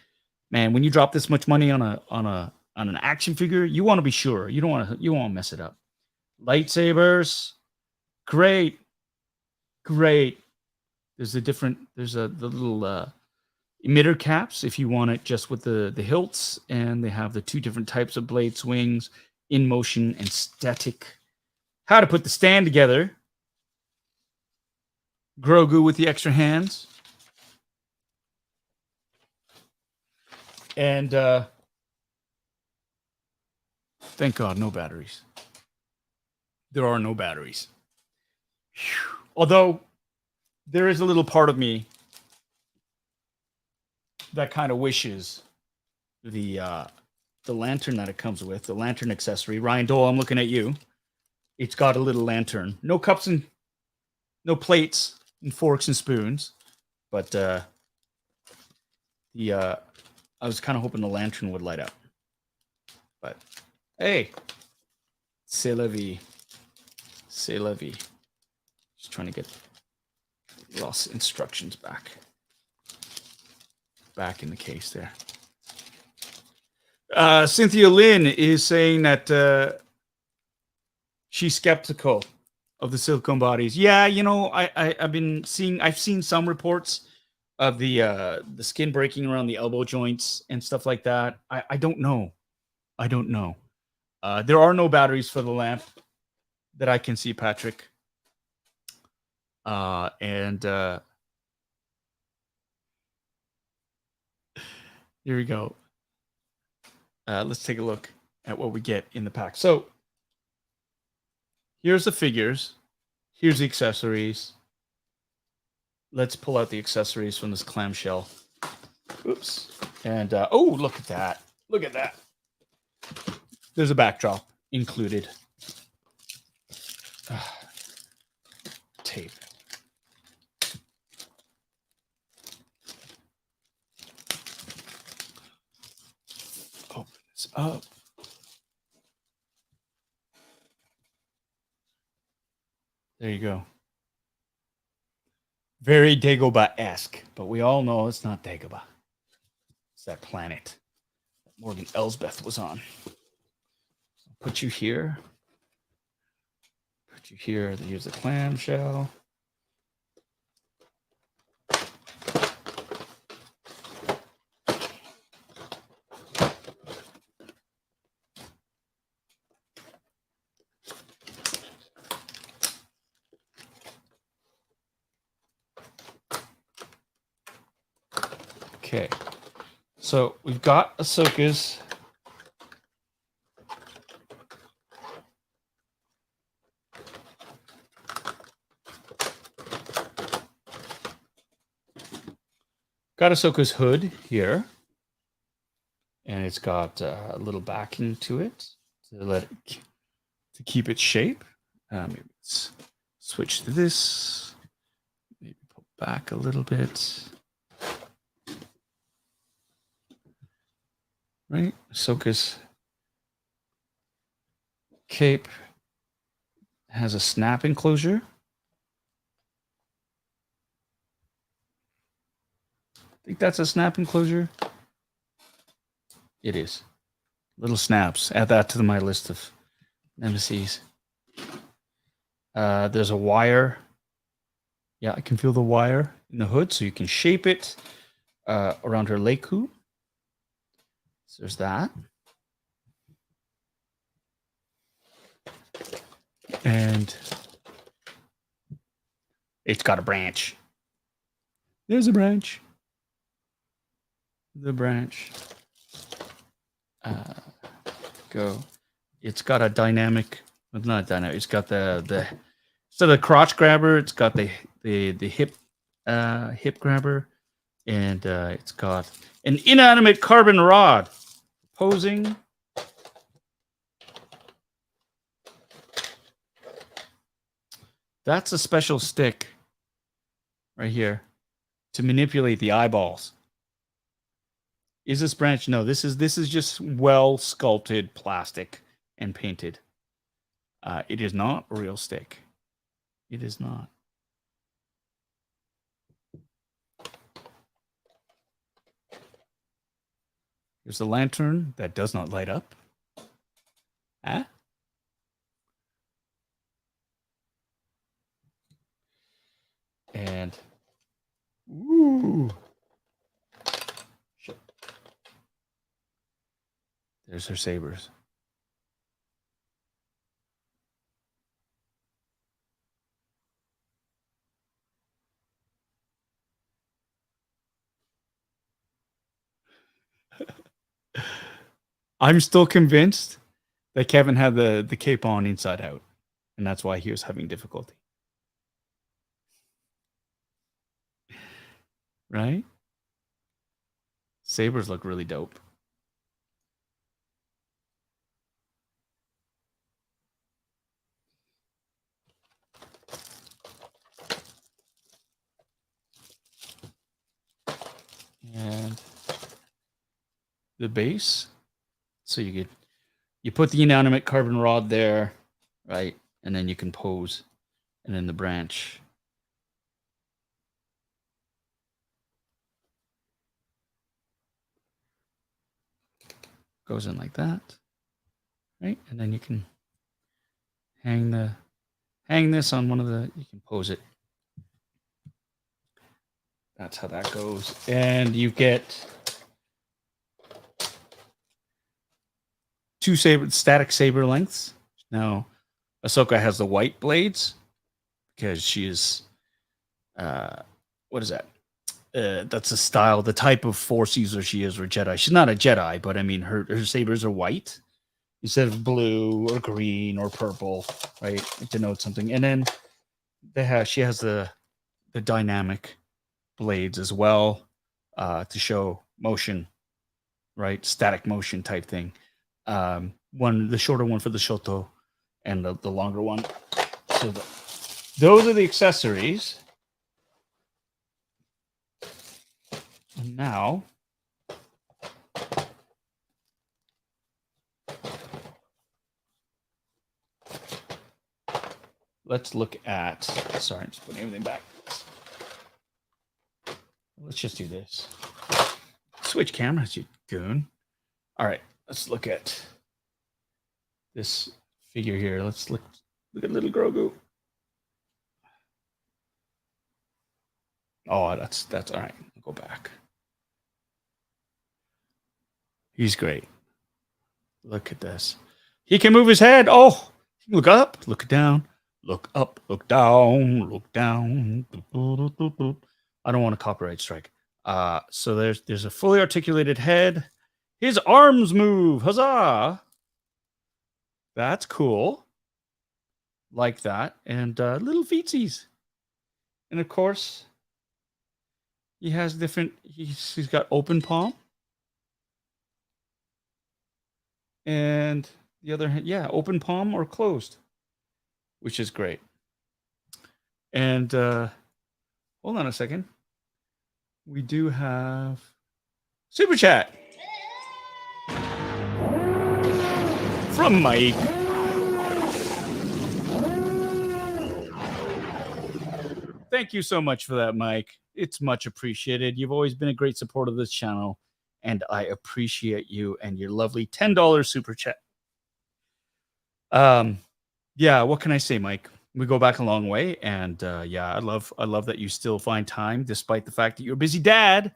man, when you drop this much money on an action figure, you want to be sure. You don't want to mess it up. Lightsabers, great. There's the little emitter caps if you want it just with the hilts, and they have the two different types of blade swings, in motion and static. How to put the stand together. Grogu with the extra hands. And thank God, no batteries. There are no batteries. Whew. Although there is a little part of me that kind of wishes the lantern that it comes with, the lantern accessory. Ryan Dole, I'm looking at you. It's got a little lantern. No cups and no plates and forks and spoons. But I was kind of hoping the lantern would light up. But hey, c'est la vie. C'est la vie. Just trying to get lost instructions back in the case there. Cynthia Lynn is saying that she's skeptical of the silicone bodies. Yeah, you know, I've seen some reports of the skin breaking around the elbow joints and stuff like that. I don't know. There are no batteries for the lamp that I can see, Patrick. Here we go. Let's take a look at what we get in the pack. So here's the figures. Here's the accessories. Let's pull out the accessories from this clamshell. Oops. And oh, look at that. Look at that. There's a backdrop included. Tape. Open this up. There you go. Very Dagobah-esque, but we all know it's not Dagobah. It's that planet that Morgan Elsbeth was on. Put you here. Put you here. Here's the clamshell. Okay, so we've got Ahsoka's hood here, and it's got a little backing to it to keep its shape. Maybe let's switch to this. Maybe pull back a little bit. Right, Ahsoka's cape has a snap enclosure. I think that's a snap enclosure. It is. Little snaps. Add that to my list of nemesis. There's a wire. Yeah, I can feel the wire in the hood, so you can shape it around her leg hoop. So there's that. And it's got a branch. There's a branch. The branch. Go. It's got a dynamic It's not done. It's got the so the crotch grabber. It's got the hip grabber, and it's got an inanimate carbon rod posing. That's a special stick right here to manipulate the eyeballs. Is this branch? No, this is just well sculpted plastic and painted. It is not a real stick. It is not. There's a lantern that does not light up. Huh? And ooh. Shit. There's her sabers. I'm still convinced that Kevin had the cape on inside out, and that's why he was having difficulty. Right? Sabers look really dope. And the base. So you put the inanimate carbon rod there, right? And then you can pose. And then the branch. Goes in like that. Right? And then you can hang this on one of the, you can pose it. That's how that goes. And you get two static saber lengths. Now, Ahsoka has the white blades because she is, what is that? That's a style, the type of Force user she is, or Jedi. She's not a Jedi, but I mean, her sabers are white instead of blue or green or purple, right? It denotes something. And then she has the dynamic blades as well, to show motion, right? Static motion type thing. The shorter one for the Shoto and the longer one. So those are the accessories. And now let's look at, sorry, I'm just putting everything back. Let's just do this. Switch cameras, you goon. All right, let's look at this figure here. Let's look at little Grogu. Oh, that's all right. I'll go back. He's great. Look at this. He can move his head. Oh, look up, look down, look up, look down, look down. I don't want a copyright strike. So there's a fully articulated head. His arms move. Huzzah! That's cool. Like that. And little feetsies. And of course, he has different, he's got open palm. And the other hand, yeah, open palm or closed, which is great. And hold on a second. We do have Super Chat from Mike. Thank you so much for that, Mike. It's much appreciated. You've always been a great support of this channel, and I appreciate you and your lovely $10 Super Chat. Yeah, what can I say, Mike? We go back a long way, and yeah, I love that you still find time, despite the fact that you're a busy dad,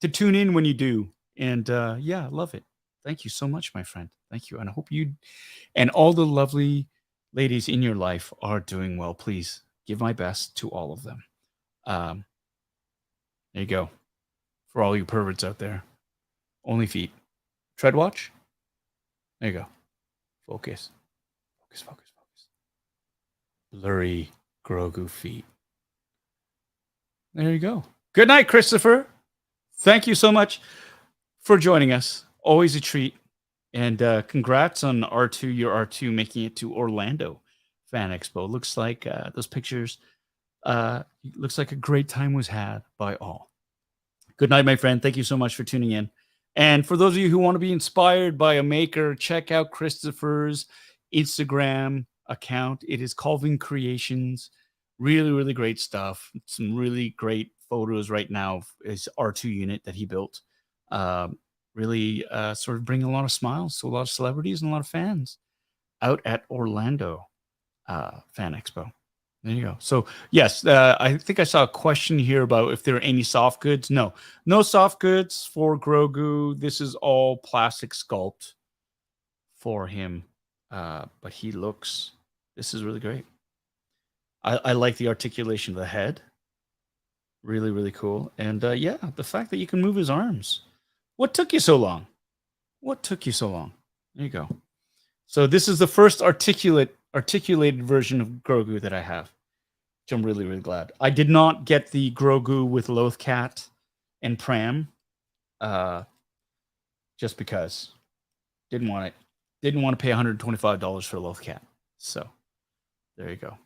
to tune in when you do. And yeah, love it. Thank you so much, my friend. Thank you, and I hope you and all the lovely ladies in your life are doing well. Please give my best to all of them. There you go. For all you perverts out there, only feet. Tread watch. There you go. Focus. Focus. Focus. Focus. blurry Grogu feet. There you go. Good night, Christopher. Thank you so much for joining us. Always a treat. And congrats on R2, your R2 making it to Orlando Fan Expo. Looks like those pictures, looks like a great time was had by all. Good night, my friend. Thank you so much for tuning in. And for those of you who want to be inspired by a maker, check out Christopher's Instagram account. It is Colvin Creations. Really, really great stuff. Some really great photos right now of his R2 unit that he built. Really sort of bring a lot of smiles to a lot of celebrities and a lot of fans out at Orlando Fan Expo. There you go. So yes, I think I saw a question here about if there are any soft goods. No soft goods for Grogu. This is all plastic sculpt for him. But he looks, this is really great. I like the articulation of the head. Really, really cool. And yeah, the fact that you can move his arms. What took you so long? What took you so long? There you go. So this is the first articulated version of Grogu that I have, which I'm really, really glad. I did not get the Grogu with Lothcat and Pram, just because didn't want it. Didn't want to pay $125 for Lothcat. So there you go.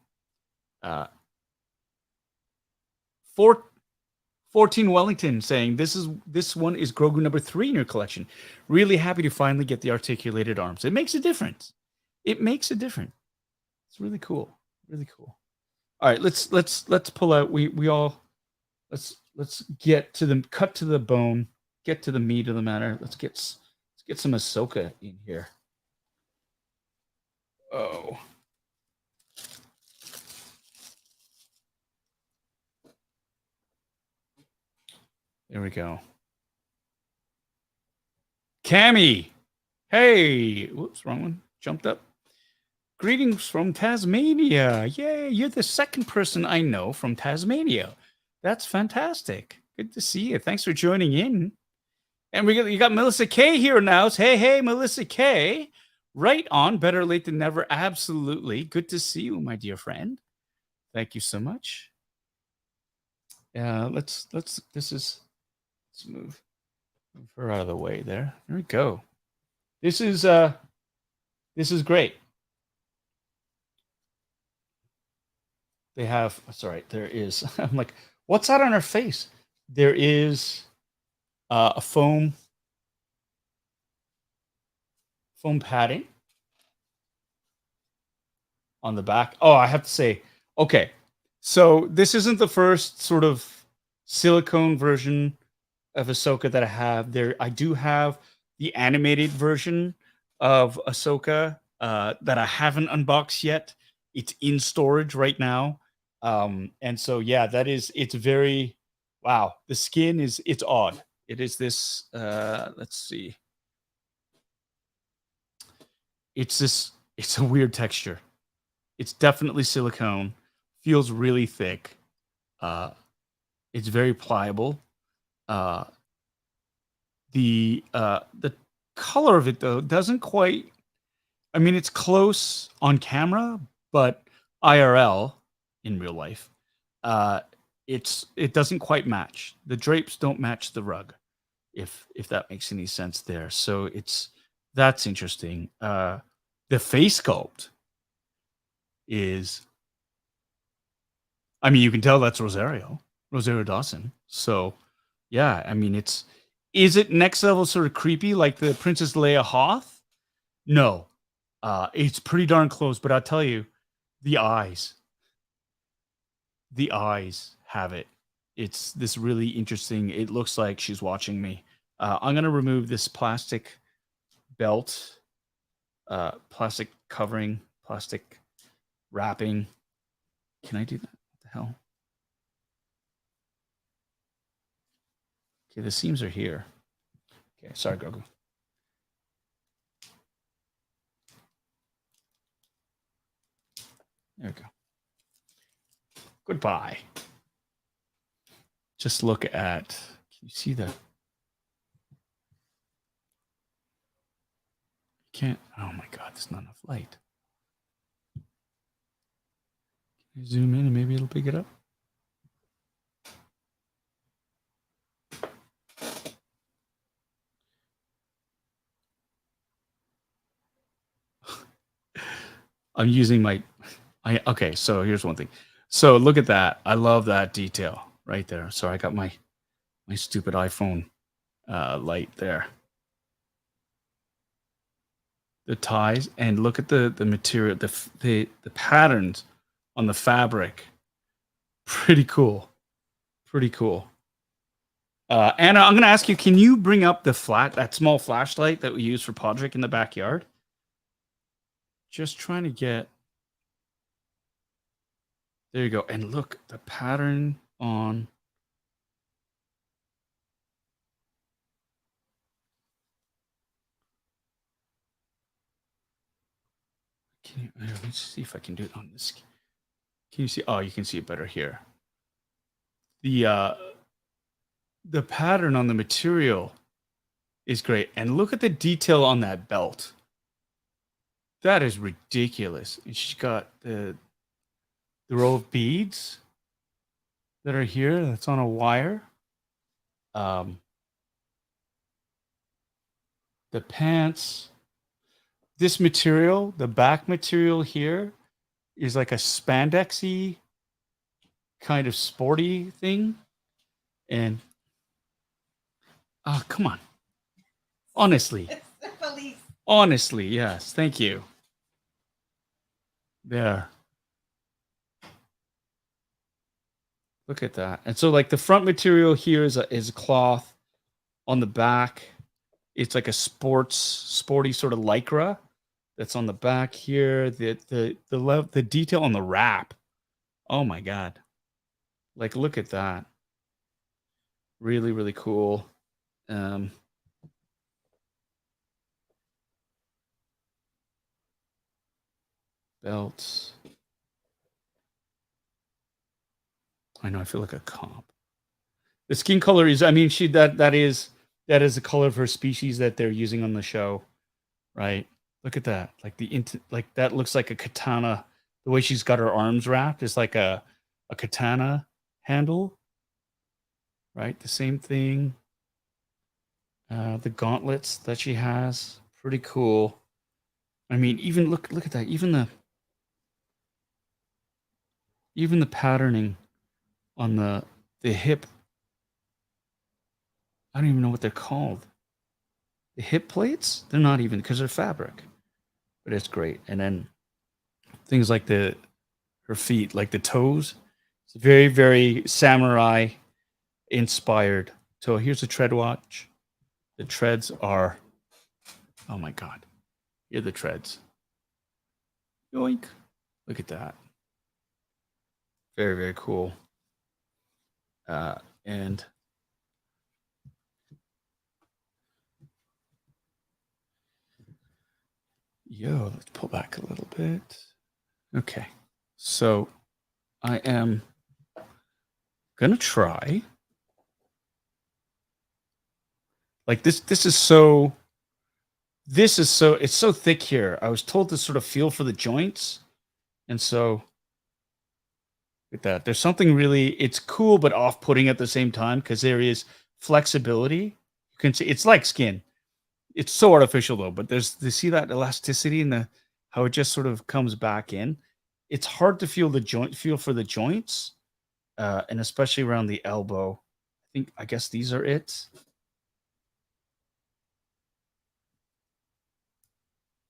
14 Wellington saying this one is Grogu number 3 in your collection. Really happy to finally get the articulated arms. It makes a difference. It makes a difference. It's really cool. Really cool. All right, let's pull out. We all let's get to the cut to the bone. Get to the meat of the matter. Let's get some Ahsoka in here. Oh. There we go. Cammy. Hey. Whoops, wrong one. Jumped up. Greetings from Tasmania. Yay, you're the second person I know from Tasmania. That's fantastic. Good to see you. Thanks for joining in. And you got Melissa K here now. Hey, Melissa K. Right on. Better late than never. Absolutely. Good to see you, my dear friend. Thank you so much. Let's move her out of the way there. There we go. This is great. They have, sorry, there is, I'm like, what's that on her face? There is a foam padding on the back. Oh, I have to say, okay, so this isn't the first sort of silicone version of Ahsoka that I have. I do have the animated version of Ahsoka that I haven't unboxed yet. It's in storage right now. And so, yeah, it's very, wow. The skin it's odd. It is this, let's see. It's a weird texture. It's definitely silicone, feels really thick. It's very pliable. The color of it though doesn't quite, I mean, it's close on camera, but IRL in real life, it doesn't quite match. The drapes don't match the rug, if that makes any sense there. So that's interesting. The face sculpt is, I mean, you can tell that's Rosario Dawson. So yeah, I mean, is it next level sort of creepy like the Princess Leia Hoth? No. It's pretty darn close, but I'll tell you, the eyes have it. It's this really interesting, it looks like she's watching me. I'm going to remove this plastic belt, plastic covering, plastic wrapping. Can I do that? What the hell? Okay, the seams are here. Okay, sorry, Grogu. There we go. Goodbye. Just look at, can you see the, can't, oh my God, there's not enough light. Zoom in and maybe it'll pick it up. I'm using my, okay, so here's one thing. So look at that. I love that detail right there. So I got my stupid iPhone light there. The ties, and look at the material, the patterns on the fabric. Pretty cool. Pretty cool. Anna, I'm gonna ask you, can you bring up that small flashlight that we use for Podrick in the backyard? Just trying to get. There you go. And look, the pattern on. Let me see if I can do it on this. Can you see? Oh, you can see it better here. The pattern on the material is great. And look at the detail on that belt. That is ridiculous. And she's got the row of beads that are here. That's on a wire. The pants. This material, the back material here, is like a spandexy kind of sporty thing. And oh, come on. Honestly. Honestly, yes. Thank you. There. Look at that. And so like the front material here is a cloth. On the back, it's like a sporty sort of lycra that's on the back here. The detail on the wrap. Oh my god. Like look at that. Really, really cool. Belts. I know, I feel like a comp. The skin color is, I mean, that is the color of her species that they're using on the show, right? Look at that. Like like that looks like a katana. The way she's got her arms wrapped is like a katana handle, right? The same thing. The gauntlets that she has, pretty cool. I mean, even look at that. Even the patterning on the hip. I don't even know what they're called. The hip plates? They're not even, because they're fabric. But it's great. And then things like her feet, like the toes. It's very, very samurai inspired. So here's the tread watch. The treads are, oh my god. Here are the treads. Yoink. Look at that. Very, very cool. And let's pull back a little bit. Okay. So I am gonna try. Like this is so it's so thick here. I was told to sort of feel for the joints. And so look at that. There's something really, it's cool but off-putting at the same time because there is flexibility. You can see it's like skin. It's so artificial though, but you see that elasticity and how it just sort of comes back in. It's hard to feel for the joints, and especially around the elbow. I guess these are it.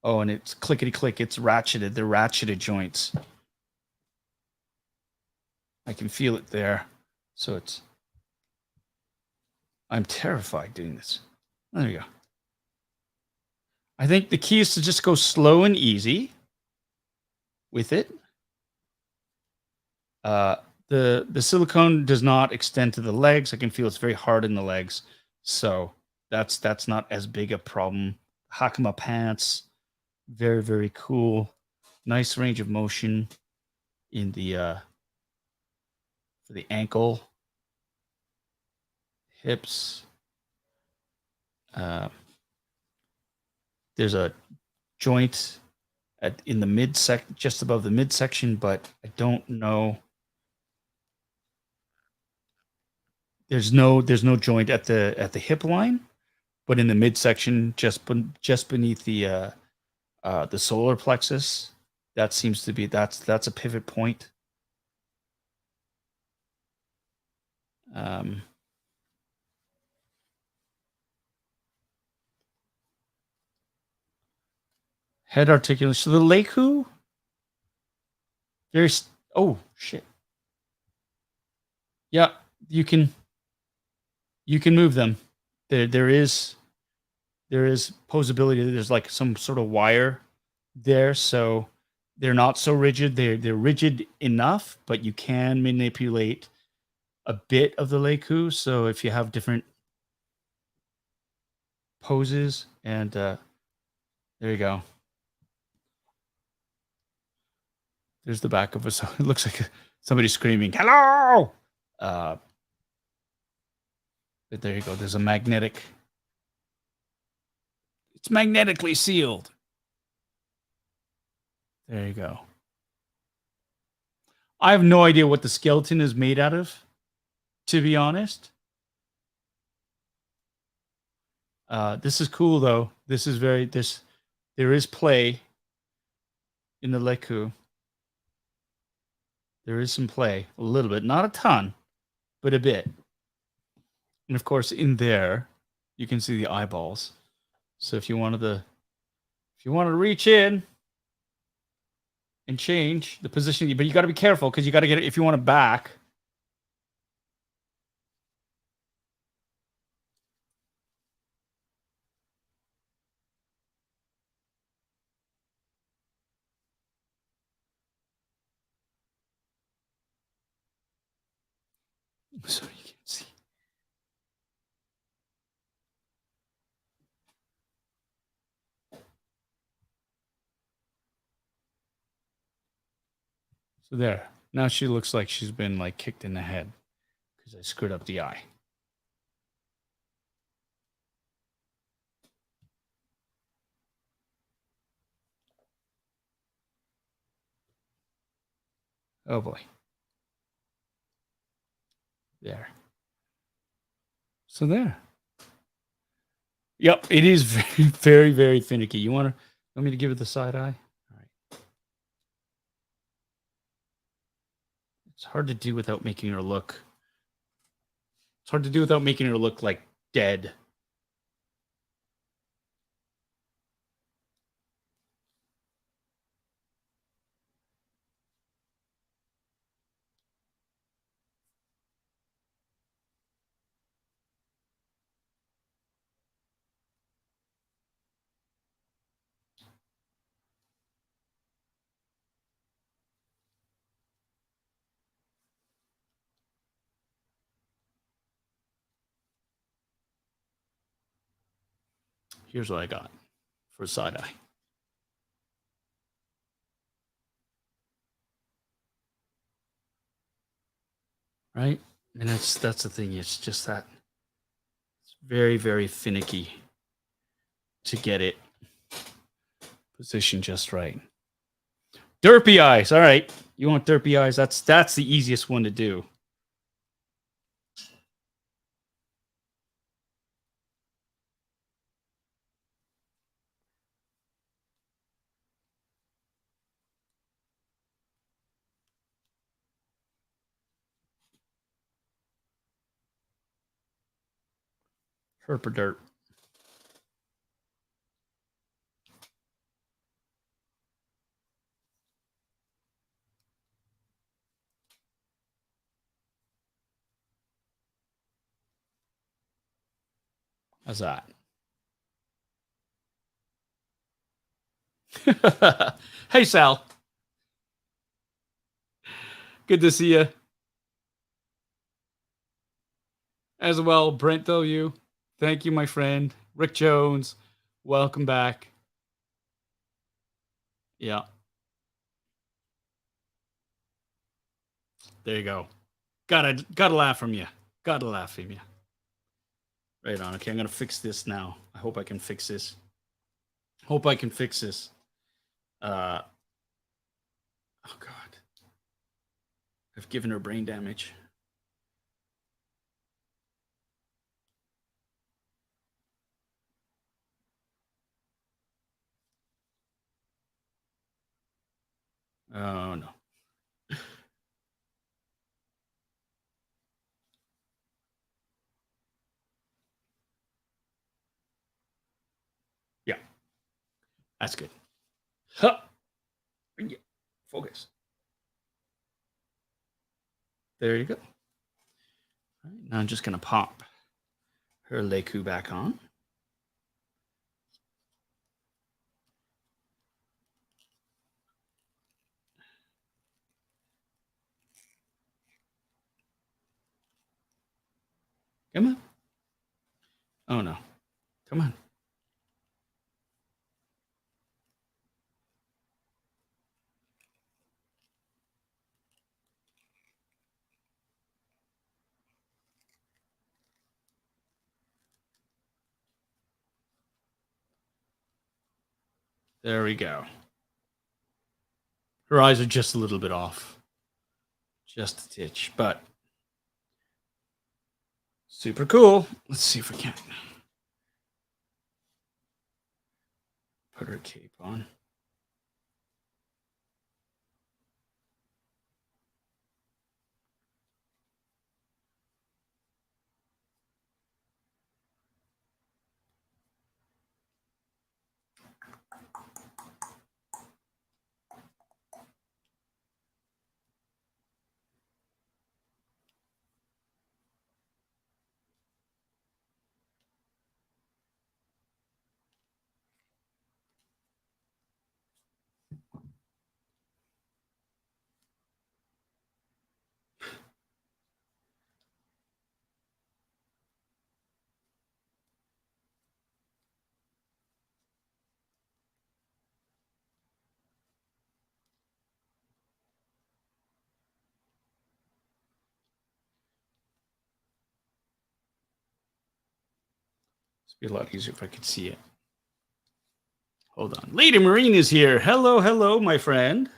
Oh, and it's clickety click. It's ratcheted. They're ratcheted joints. I can feel it there. So I'm terrified doing this. There you go. I think the key is to just go slow and easy with it. The silicone does not extend to the legs. I can feel it's very hard in the legs. So that's not as big a problem. Hakama pants, very, very cool. Nice range of motion in the for the ankle, hips. There's a joint in the just above the midsection, but I don't know. There's no joint at the hip line, but in the midsection, just beneath the solar plexus, that seems to be that's a pivot point. Head articulation. So the Leiku, there's oh shit. Yeah, you can move them. There is posability. There's like some sort of wire there, so they're not so rigid. They're rigid enough, but you can manipulate a bit of the Leiku. So if you have different poses, and there you go. There's the back of us. It looks like somebody screaming, "Hello!" But there you go. There's a magnetic. It's magnetically sealed. There you go. I have no idea what the skeleton is made out of, to be honest. This is cool though. This is there is play in the Leiku. There is some play, a little bit, not a ton, but a bit. And of course, in there, you can see the eyeballs. So if you wanted to reach in and change the position, but you got to be careful because you got to get it if you want it back. So you can see. So there. Now she looks like she's been like kicked in the head because I screwed up the eye. Oh boy. There. So there. Yep, it is very, very, very finicky. You want me to give it the side eye? All right. It's hard to do without making her look. It's hard to do without making her look like dead. Here's what I got for side eye. Right? And that's the thing. It's just that it's very, very finicky to get it positioned just right. Derpy eyes. All right. You want derpy eyes? That's the easiest one to do. Herper dirt. How's that? Hey, Sal. Good to see you. As well, Brent W. Thank you, my friend. Rick Jones, welcome back. Yeah. There you go. Gotta laugh from you. Gotta laugh from you. Right on. Okay, I'm gonna fix this now. I hope I can fix this. Oh God, I've given her brain damage. Oh no. Yeah, that's good. Huh. Yeah. Focus. There you go. All right, now I'm just gonna pop her Leku back on. Come on. Oh no. Come on. There we go. Her eyes are just a little bit off. Just a titch, but super cool. Let's see if we can put her cape on. It'd be a lot easier if I could see it. Hold on. Lady Marine is here. Hello, hello, my friend.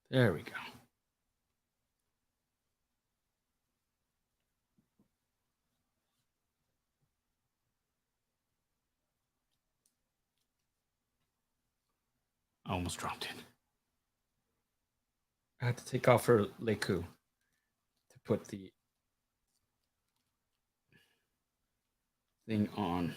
There we go. I almost dropped it. I had to take off her Leku to put the thing on.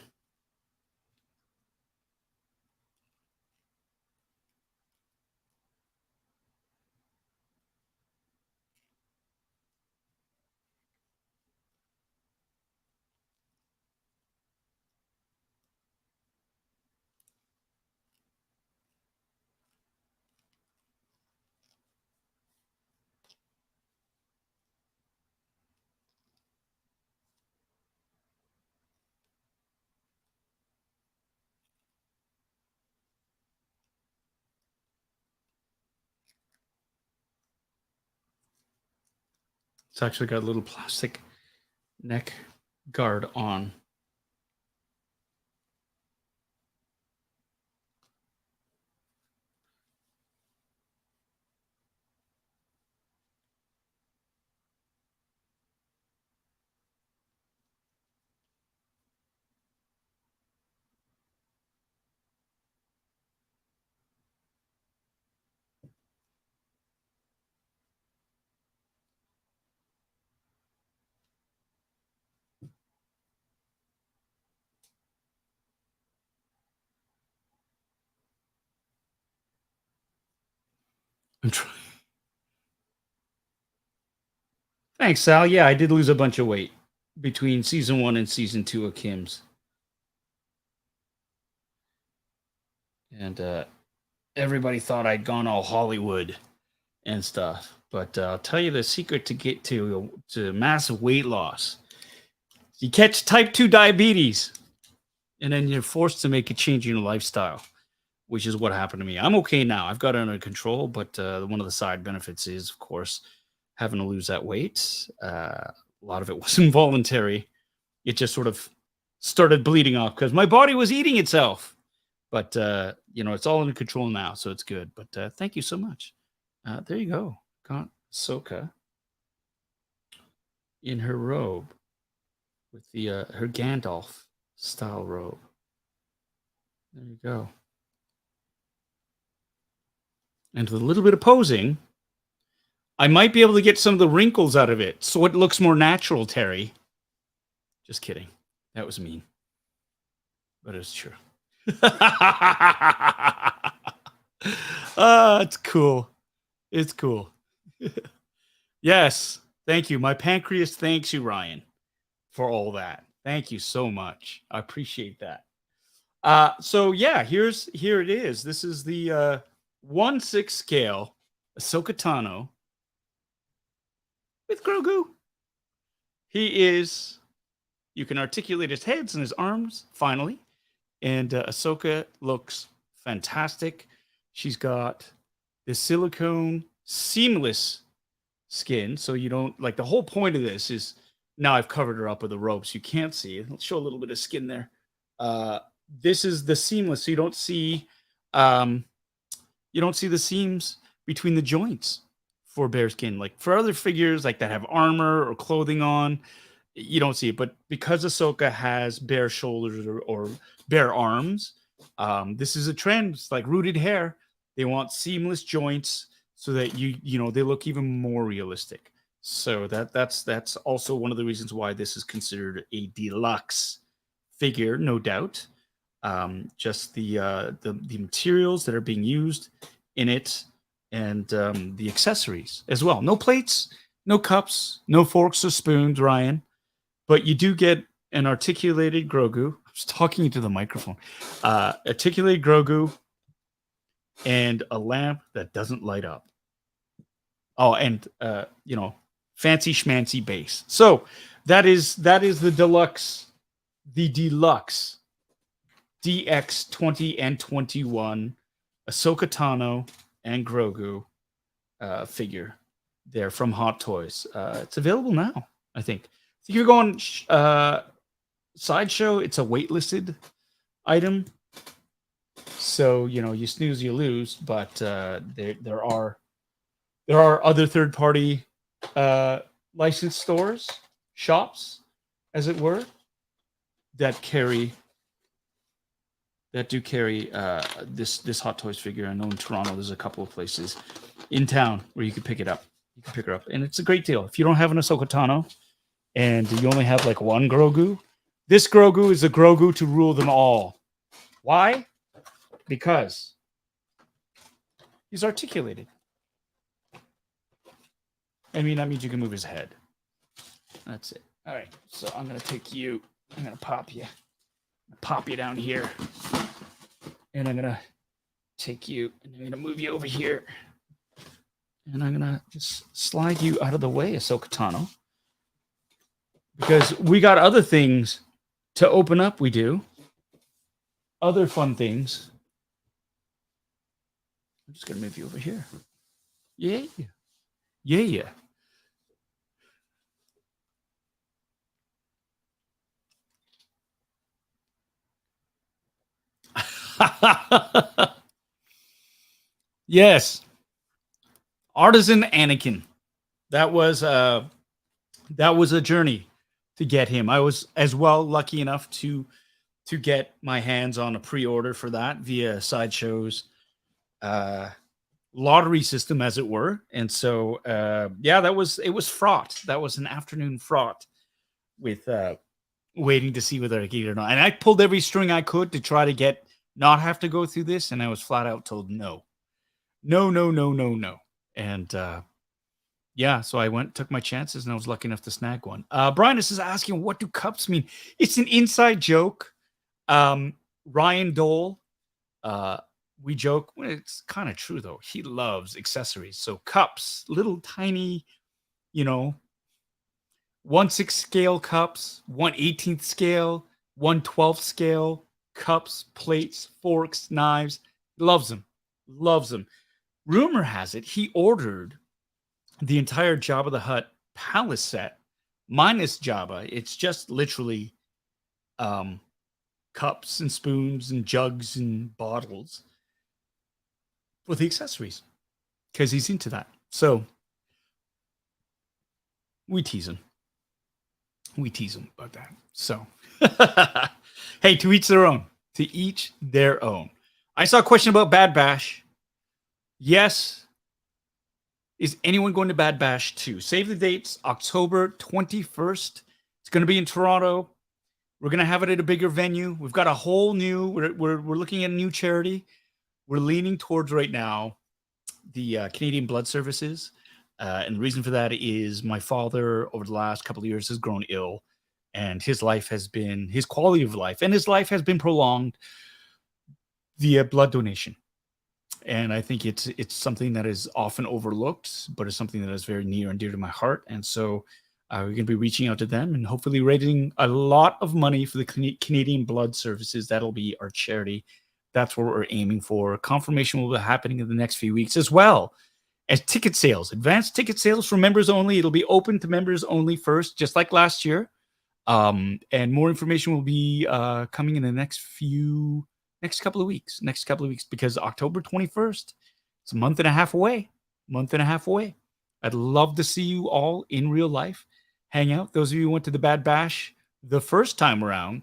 It's actually got a little plastic neck guard on. I'm trying. Thanks, Sal. Yeah, I did lose a bunch of weight between season 1 and season 2 of Kim's. And everybody thought I'd gone all Hollywood and stuff. But I'll tell you the secret to get to massive weight loss. You catch type 2 diabetes, and then you're forced to make a change in your lifestyle. which is what happened to me. I'm okay now. I've got it under control, but one of the side benefits is, of course, having to lose that weight. A lot of it was involuntary. It just sort of started bleeding off because my body was eating itself. But, it's all under control now, so it's good. But thank you so much. There you go. Got Ahsoka in her robe with the her Gandalf style robe. There you go. And with a little bit of posing, I might be able to get some of the wrinkles out of it so it looks more natural, Terry. Just kidding. That was mean. But it's true. It's cool. It's cool. Yes. Thank you. My pancreas thanks you, Ryan, for all that. Thank you so much. I appreciate that. So yeah, here it is. This is the 1/6 scale Ahsoka Tano with Grogu. You can articulate his heads and his arms finally. And Ahsoka looks fantastic. She's got the silicone seamless skin. So you don't, like, the whole point of this is now I've covered her up with a robe so you can't see it. I'll show a little bit of skin there. This is the seamless. So you don't see the seams between the joints for bare skin. Like for other figures like that have armor or clothing on, you don't see it. But because Ahsoka has bare shoulders or bare arms, this is a trend. It's like rooted hair. They want seamless joints so that they look even more realistic. So that's also one of the reasons why this is considered a deluxe figure, no doubt. Just the materials that are being used in it, and the accessories as well. No plates, no cups, no forks or spoons, Ryan. But you do get an articulated Grogu. I was talking into the microphone. Articulated Grogu and a lamp that doesn't light up. Oh, and fancy schmancy base. So that is the deluxe DX 20 and 21 Ahsoka Tano and Grogu figure there from Hot Toys. It's available now, I think. If you're going Sideshow, it's a waitlisted item. So, you snooze, you lose. But there are other third-party licensed stores, shops, as it were, that do carry this Hot Toys figure. I know in Toronto there's a couple of places in town where you can pick it up. You can pick her up, and it's a great deal. If you don't have an Ahsoka Tano and you only have like one Grogu, this Grogu is a Grogu to rule them all. Why? Because he's articulated. I mean, that means you can move his head. That's it. All right, so I'm going to take you. I'm going to pop you down here. And I'm going to take you, and I'm going to move you over here. And I'm going to just slide you out of the way, Ahsoka Tano. Because we got other things to open up, we do. Other fun things. I'm just going to move you over here. Yeah. Yeah. Yes. Artisan Anakin. That was a journey to get him. I was as well lucky enough to get my hands on a pre-order for that via Sideshow's lottery system, as it were. And so it was fraught. That was an afternoon fraught with waiting to see whether I get it or not. And I pulled every string I could to try to not have to go through this, and I was flat out told no. And so I took my chances, and I was lucky enough to snag one. Brian is asking, what do cups mean? It's an inside joke. Ryan Dole, we joke. Well, it's kind of true, though. He loves accessories. So cups, little tiny, 1/6 scale cups, 1/18 scale, 1/12 scale cups, plates, forks, knives, Loves him. Loves him. Rumor has it he ordered the entire Jabba the Hutt palace set minus Jabba. It's just literally cups and spoons and jugs and bottles with the accessories because he's into that. So we tease him. We tease him about that. So, hey, to each their own. To each their own. I saw a question about Bad Bash. Yes. Is anyone going to Bad Bash 2? Save the dates, October 21st. It's going to be in Toronto. We're going to have it at a bigger venue. We've got a whole new, we're looking at a new charity. We're leaning towards right now the Canadian Blood Services. And the reason for that is my father over the last couple of years has grown ill, and his quality of life and his life has been prolonged via blood donation. And I think it's something that is often overlooked, but it's something that is very near and dear to my heart. And so we're going to be reaching out to them and hopefully raising a lot of money for the Canadian Blood Services. That'll be our charity. That's what we're aiming for. Confirmation will be happening in the next few weeks, as well as ticket sales, advanced ticket sales for members only. It'll be open to members only first, just like last year. And more information will be coming in the next couple of weeks, because October 21st, it's a month and a half away. I'd love to see you all in real life, hang out. Those of you who went to the Bad Bash the first time around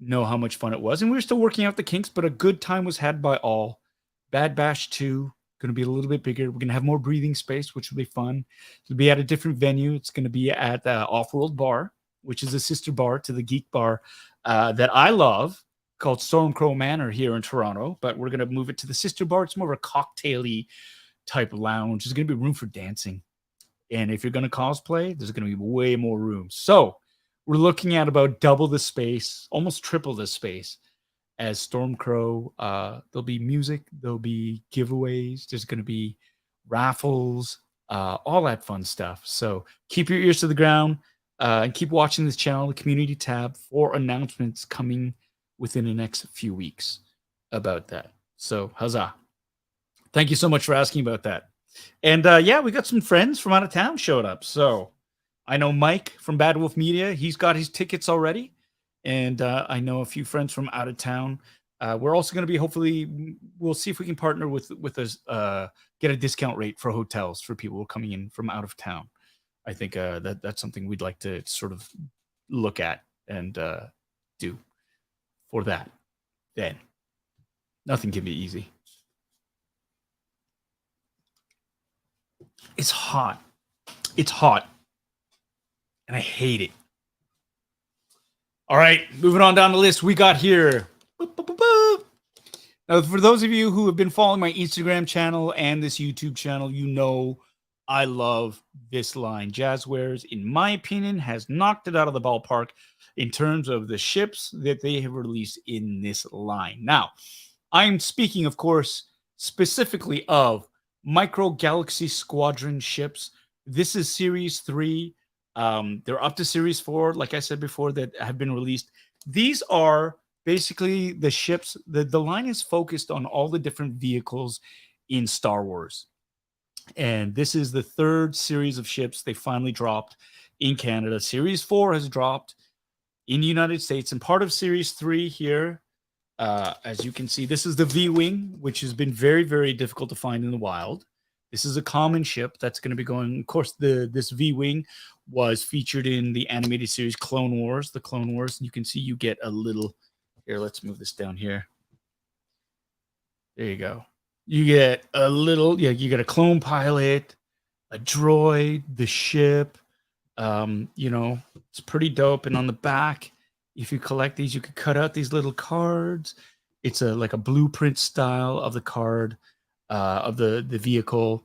know how much fun it was. And we were still working out the kinks, but a good time was had by all. Bad Bash 2, going to be a little bit bigger. We're going to have more breathing space, which will be fun. It'll be at a different venue. It's going to be at the Off-World Bar, which is a sister bar to the Geek Bar that I love, called Stormcrow Manor here in Toronto, but we're going to move it to the sister bar. It's more of a cocktail-y type lounge. There's going to be room for dancing. And if you're going to cosplay, there's going to be way more room. So we're looking at about double the space, almost triple the space as Stormcrow. There'll be music. There'll be giveaways. There's going to be raffles, all that fun stuff. So keep your ears to the ground and keep watching this channel, the community tab, for announcements coming within the next few weeks about that. So huzzah. Thank you so much for asking about that. And yeah, we got some friends from out of town showed up. So I know Mike from Bad Wolf Media. He's got his tickets already. And I know a few friends from out of town. We're also going to be, hopefully, we'll see if we can partner with us, get a discount rate for hotels for people who are coming in from out of town. I think that's something we'd like to sort of look at and do. For that, then nothing can be easy. It's hot. It's hot. And I hate it. All right, moving on down the list. We got here. Now, for those of you who have been following my Instagram channel and this YouTube channel, you know I love this line. Jazwares, in my opinion, has knocked it out of the ballpark in terms of the ships that they have released in this line. Now, I'm speaking, of course, specifically of Micro Galaxy Squadron ships. This is Series 3. They're up to Series 4, like I said before, that have been released. These are basically the ships. The line is focused on all the different vehicles in Star Wars. And this is the third series of ships they finally dropped in Canada. Series 4 has dropped in the United States. And part of Series 3 here, as you can see, this is the V-Wing, which has been very, very difficult to find in the wild. This is a common ship that's going to be going. Of course, this V-Wing was featured in the animated series Clone Wars, the Clone Wars. And you can see you get a little... Here, let's move this down here. There you go. You get a little, you get a clone pilot, a droid, the ship. It's pretty dope. And on the back, if you collect these, you could cut out these little cards. It's like a blueprint style of the card, of the vehicle.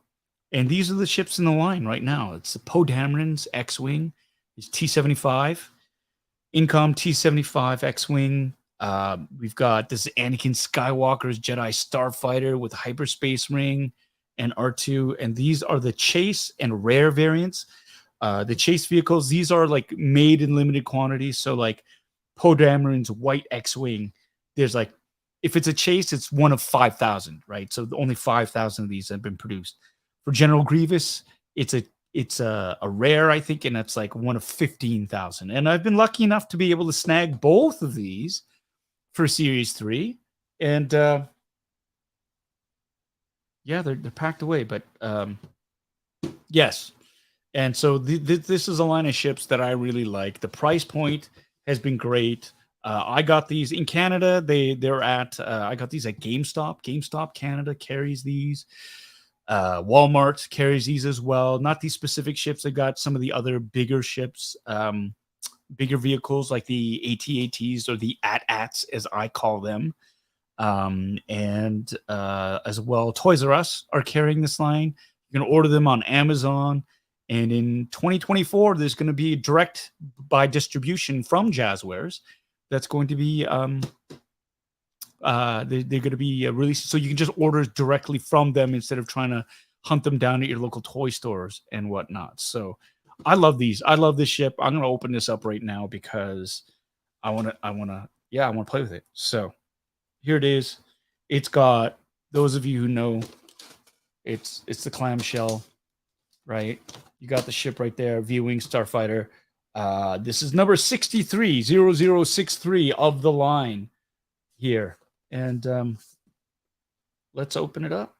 And these are the ships in the line right now. It's the Poe Dameron's X-Wing. It's T-75. Incom T-75 X-Wing. We've got this Anakin Skywalker's Jedi Starfighter with hyperspace ring and R2, and these are the chase and rare variants. The chase vehicles, these are like made in limited quantities. So like Poe Dameron's white X-Wing, there's like if it's a chase, it's one of 5,000, right? So only 5,000 of these have been produced. For General Grievous, it's a rare, I think, and it's like one of 15,000. And I've been lucky enough to be able to snag both of these for Series 3. And yeah, they're packed away, but yes. And so this is a line of ships that I really like. The price point has been great. I got these in Canada. They're at I got these at GameStop. GameStop Canada carries these. Walmart carries these as well. Not these specific ships. I got some of the other bigger ships, bigger vehicles like the AT-ATs or the AT-ATs as I call them. And as well, Toys R Us are carrying this line. You can order them on Amazon. And in 2024, there's going to be direct by distribution from Jazwares. That's going to be they're going to be released, so you can just order directly from them instead of trying to hunt them down at your local toy stores and whatnot. So I love these. I love this ship. I'm going to open this up right now because I want to play with it. So here it is. It's got, those of you who know, it's the clamshell, right? You got the ship right there, V-Wing Starfighter. This is number 63, 0063 of the line here. And let's open it up.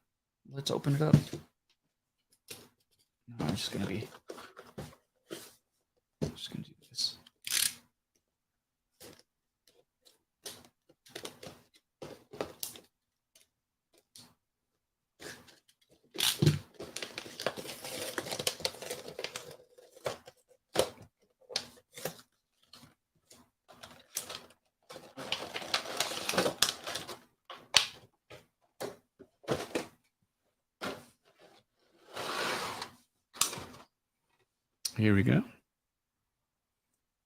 Let's open it up. No, I'm just going to do this. Here we go.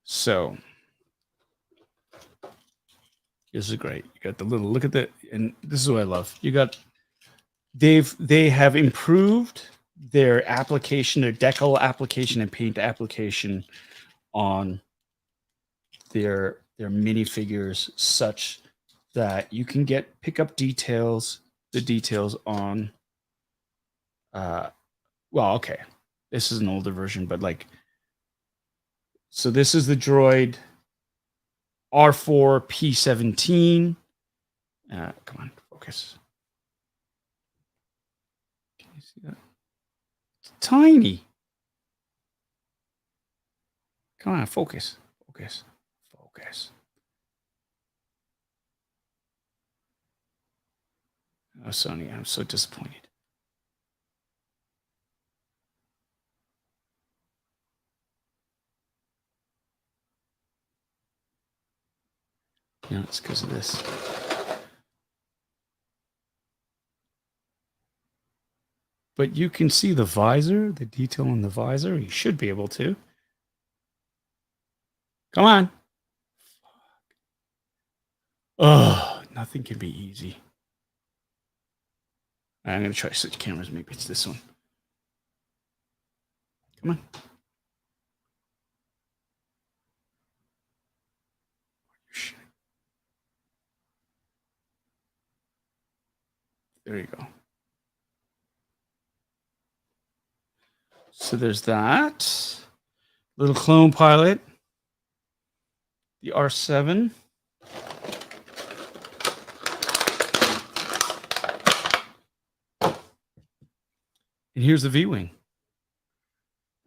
So this is great. You got the little, look at the, and this is what I love. You got, they have improved their application, their decal application and paint application on their minifigures such that you can pick up details, the details on well, okay. This is an older version, but like, so this is the droid R4P17. Come on, focus. Can you see that? It's tiny. Come on, focus. Focus. Focus. Oh, Sony, I'm so disappointed. Yeah, it's because of this. But you can see the visor, the detail on the visor. You should be able to. Come on. Oh, nothing can be easy. I'm going to try to switch cameras. Maybe it's this one. Come on. There you go. So there's that. Little clone pilot. The R7. And here's the V-Wing.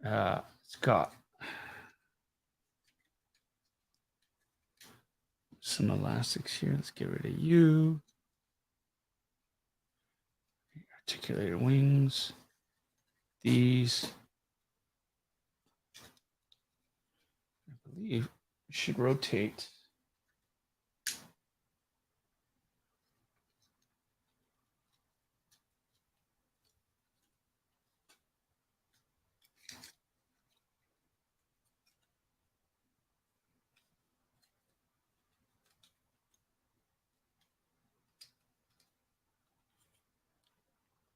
It's got some elastics here. Let's get rid of you. Articulated wings. These. I believe it should rotate.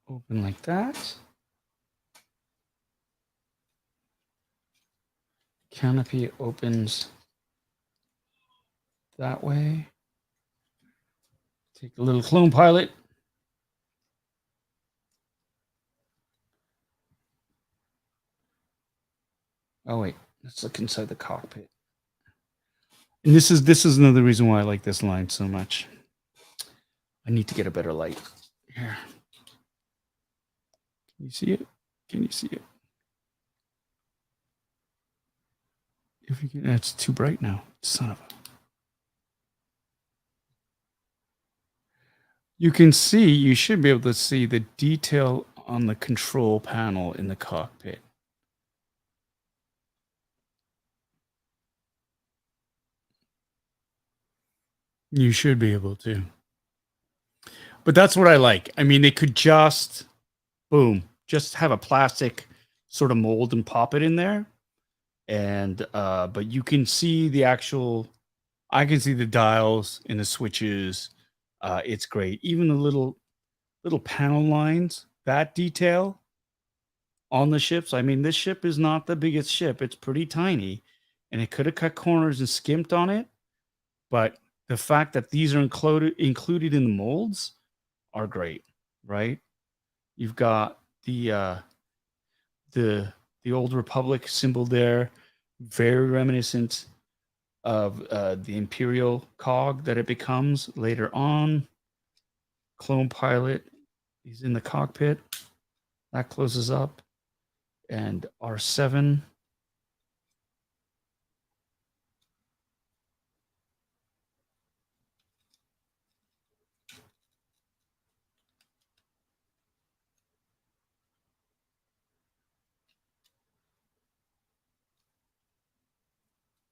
Open like that. Canopy opens that way. Take the little clone pilot. Oh wait, let's look inside the cockpit. And this is another reason why I like this line so much. I need to get a better light. Here. Can you see it? Can you see it? If you can, it's too bright now. Son of a. You can see, you should be able to see the detail on the control panel in the cockpit. You should be able to. But that's what I like. I mean, they could just, boom, just have a plastic sort of mold and pop it in there. And, but you can see the actual, I can see the dials and the switches. It's great. Even the little panel lines, that detail on the ships. I mean, this ship is not the biggest ship. It's pretty tiny. And it could have cut corners and skimped on it. But the fact that these are included in the molds are great, right? You've got the Old Republic symbol there, very reminiscent of the Imperial cog that it becomes later on. Clone pilot, he's in the cockpit. That closes up. And R7.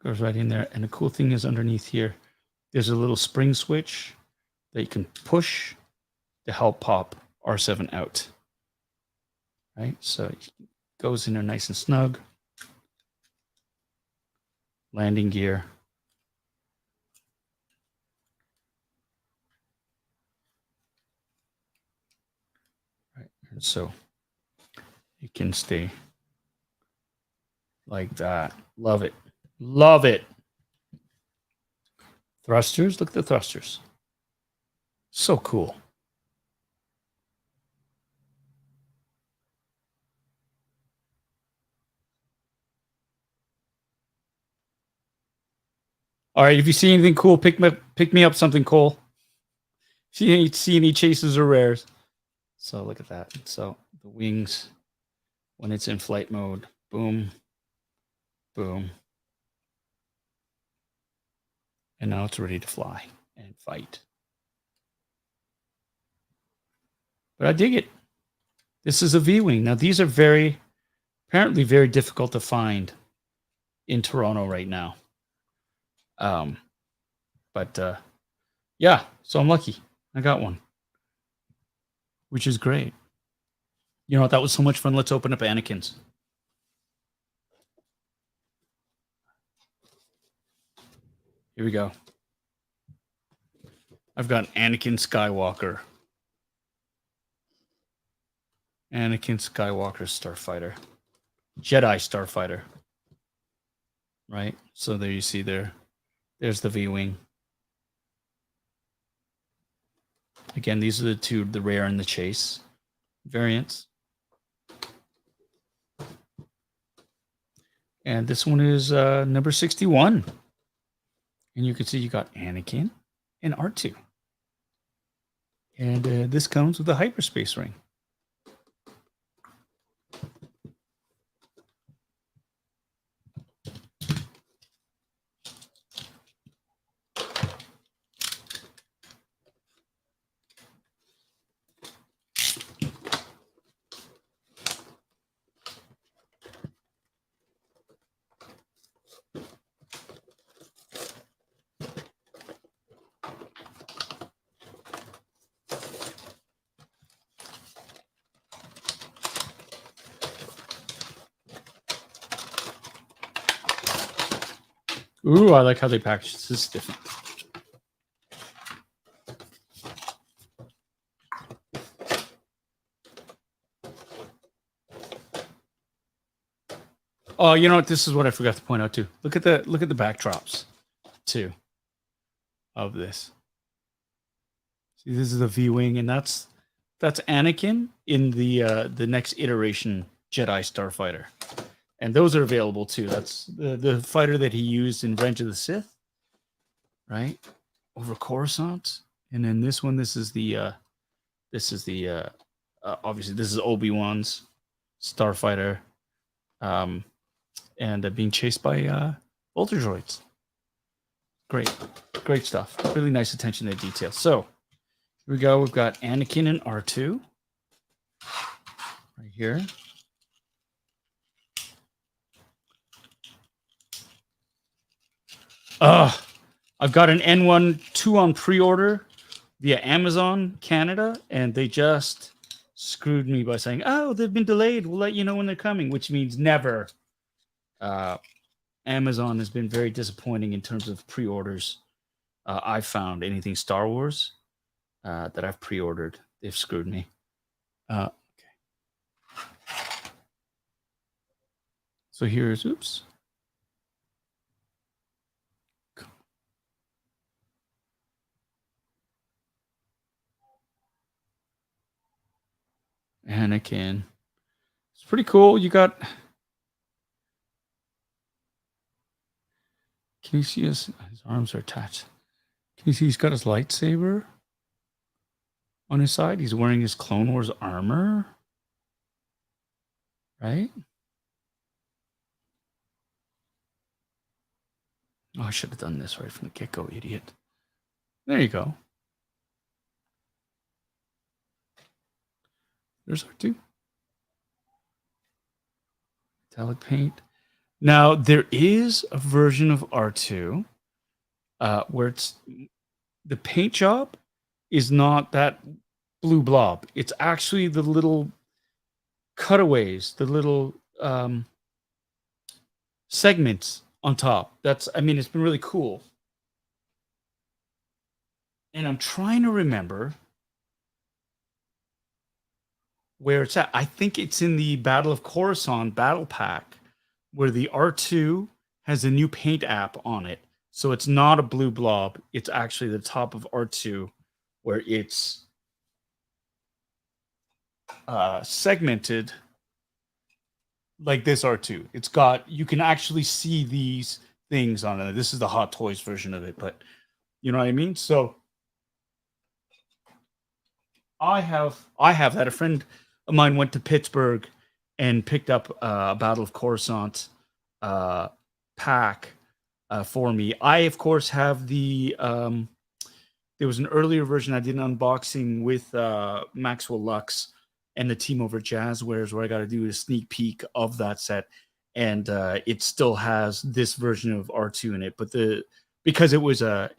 Goes right in there. And the cool thing is underneath here, there's a little spring switch that you can push to help pop R7 out. Right? So it goes in there nice and snug. Landing gear. Right. And so it can stay like that. Love it. Love it. Thrusters. Look at the thrusters. So cool. All right. If you see anything cool, pick me up something cool. See any chases or rares. So look at that. So the wings, when it's in flight mode, boom, boom. And now it's ready to fly and fight. But I dig it. This is a V-wing. Now, these are apparently very difficult to find in Toronto right now. Yeah, so I'm lucky. I got one, which is great. You know what? That was so much fun. Let's open up Anakin's. Here we go. I've got Anakin Skywalker. Anakin Skywalker Starfighter. Jedi Starfighter. Right? So there you see there. There's the V-Wing. Again, these are the two, the rare and the chase variants. And this one is number 61. And you can see you got Anakin and R2. And this comes with a hyperspace ring. Ooh, I like how they package this. This is different. Oh, you know what? This is what I forgot to point out too. Look at the backdrops too of this. See, this is the V-wing, and that's Anakin in the next iteration Jedi Starfighter, and those are available too. That's the fighter that he used in Revenge of the Sith, right, over Coruscant. And then this one, this is the obviously this is Obi-Wan's Starfighter, and being chased by Volter droids. Great stuff. Really nice attention to detail. So here we go. We've got Anakin and R2 right here. I've got an N1-2 on pre-order via Amazon Canada, and they just screwed me by saying, "Oh, they've been delayed. We'll let you know when they're coming," which means never. Amazon has been very disappointing in terms of pre-orders. I found anything Star Wars that I've pre-ordered, they've screwed me. Okay. So here's, oops. Anakin. It's pretty cool. You got... Can you see his arms are attached? Can you see he's got his lightsaber on his side? He's wearing his Clone Wars armor. Right? Oh, I should have done this right from the get-go, idiot. There you go. There's R2. Metallic paint. Now, there is a version of R2 where it's the paint job is not that blue blob. It's actually the little cutaways, the little segments on top. I mean, it's been really cool. And I'm trying to remember where it's at. I think it's in the Battle of Coruscant battle pack where the R2 has a new paint app on it. So it's not a blue blob. It's actually the top of R2 where it's segmented like this R2. It's got, you can actually see these things on it. This is the Hot Toys version of it, but you know what I mean? So I have that. A friend of mine went to Pittsburgh and picked up a Battle of Coruscant pack for me. I, of course, have the there was an earlier version I did an unboxing with Maxwell Lux and the team over at Jazwares where I got to do a sneak peek of that set, and it still has this version of R2 in it, but because it was a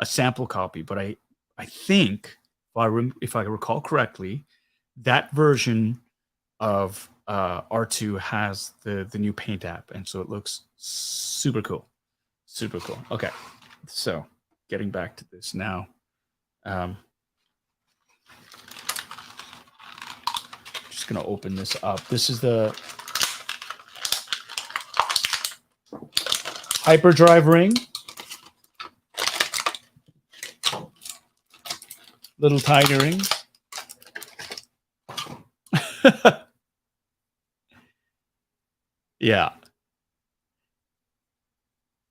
sample copy, but I think if I recall correctly, that version of R2 has the new paint app, and so it looks super cool. Super cool. Okay, so getting back to this now. Just going to open this up. This is the hyperdrive ring. Little tiger ring. Yeah.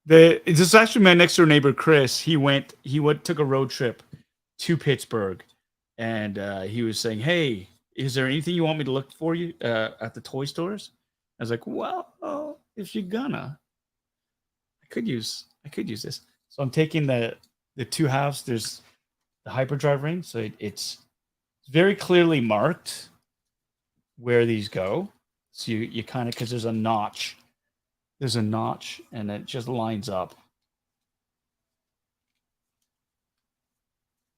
This is actually my next door neighbor, Chris. He took a road trip to Pittsburgh, and he was saying, "Hey, is there anything you want me to look for you at the toy stores?" I was like, "Well, if you're gonna, I could use this." So I'm taking the two halves. There's the hyperdrive ring, so it's very clearly marked where these go. So you kind of, because there's a notch. There's a notch, and it just lines up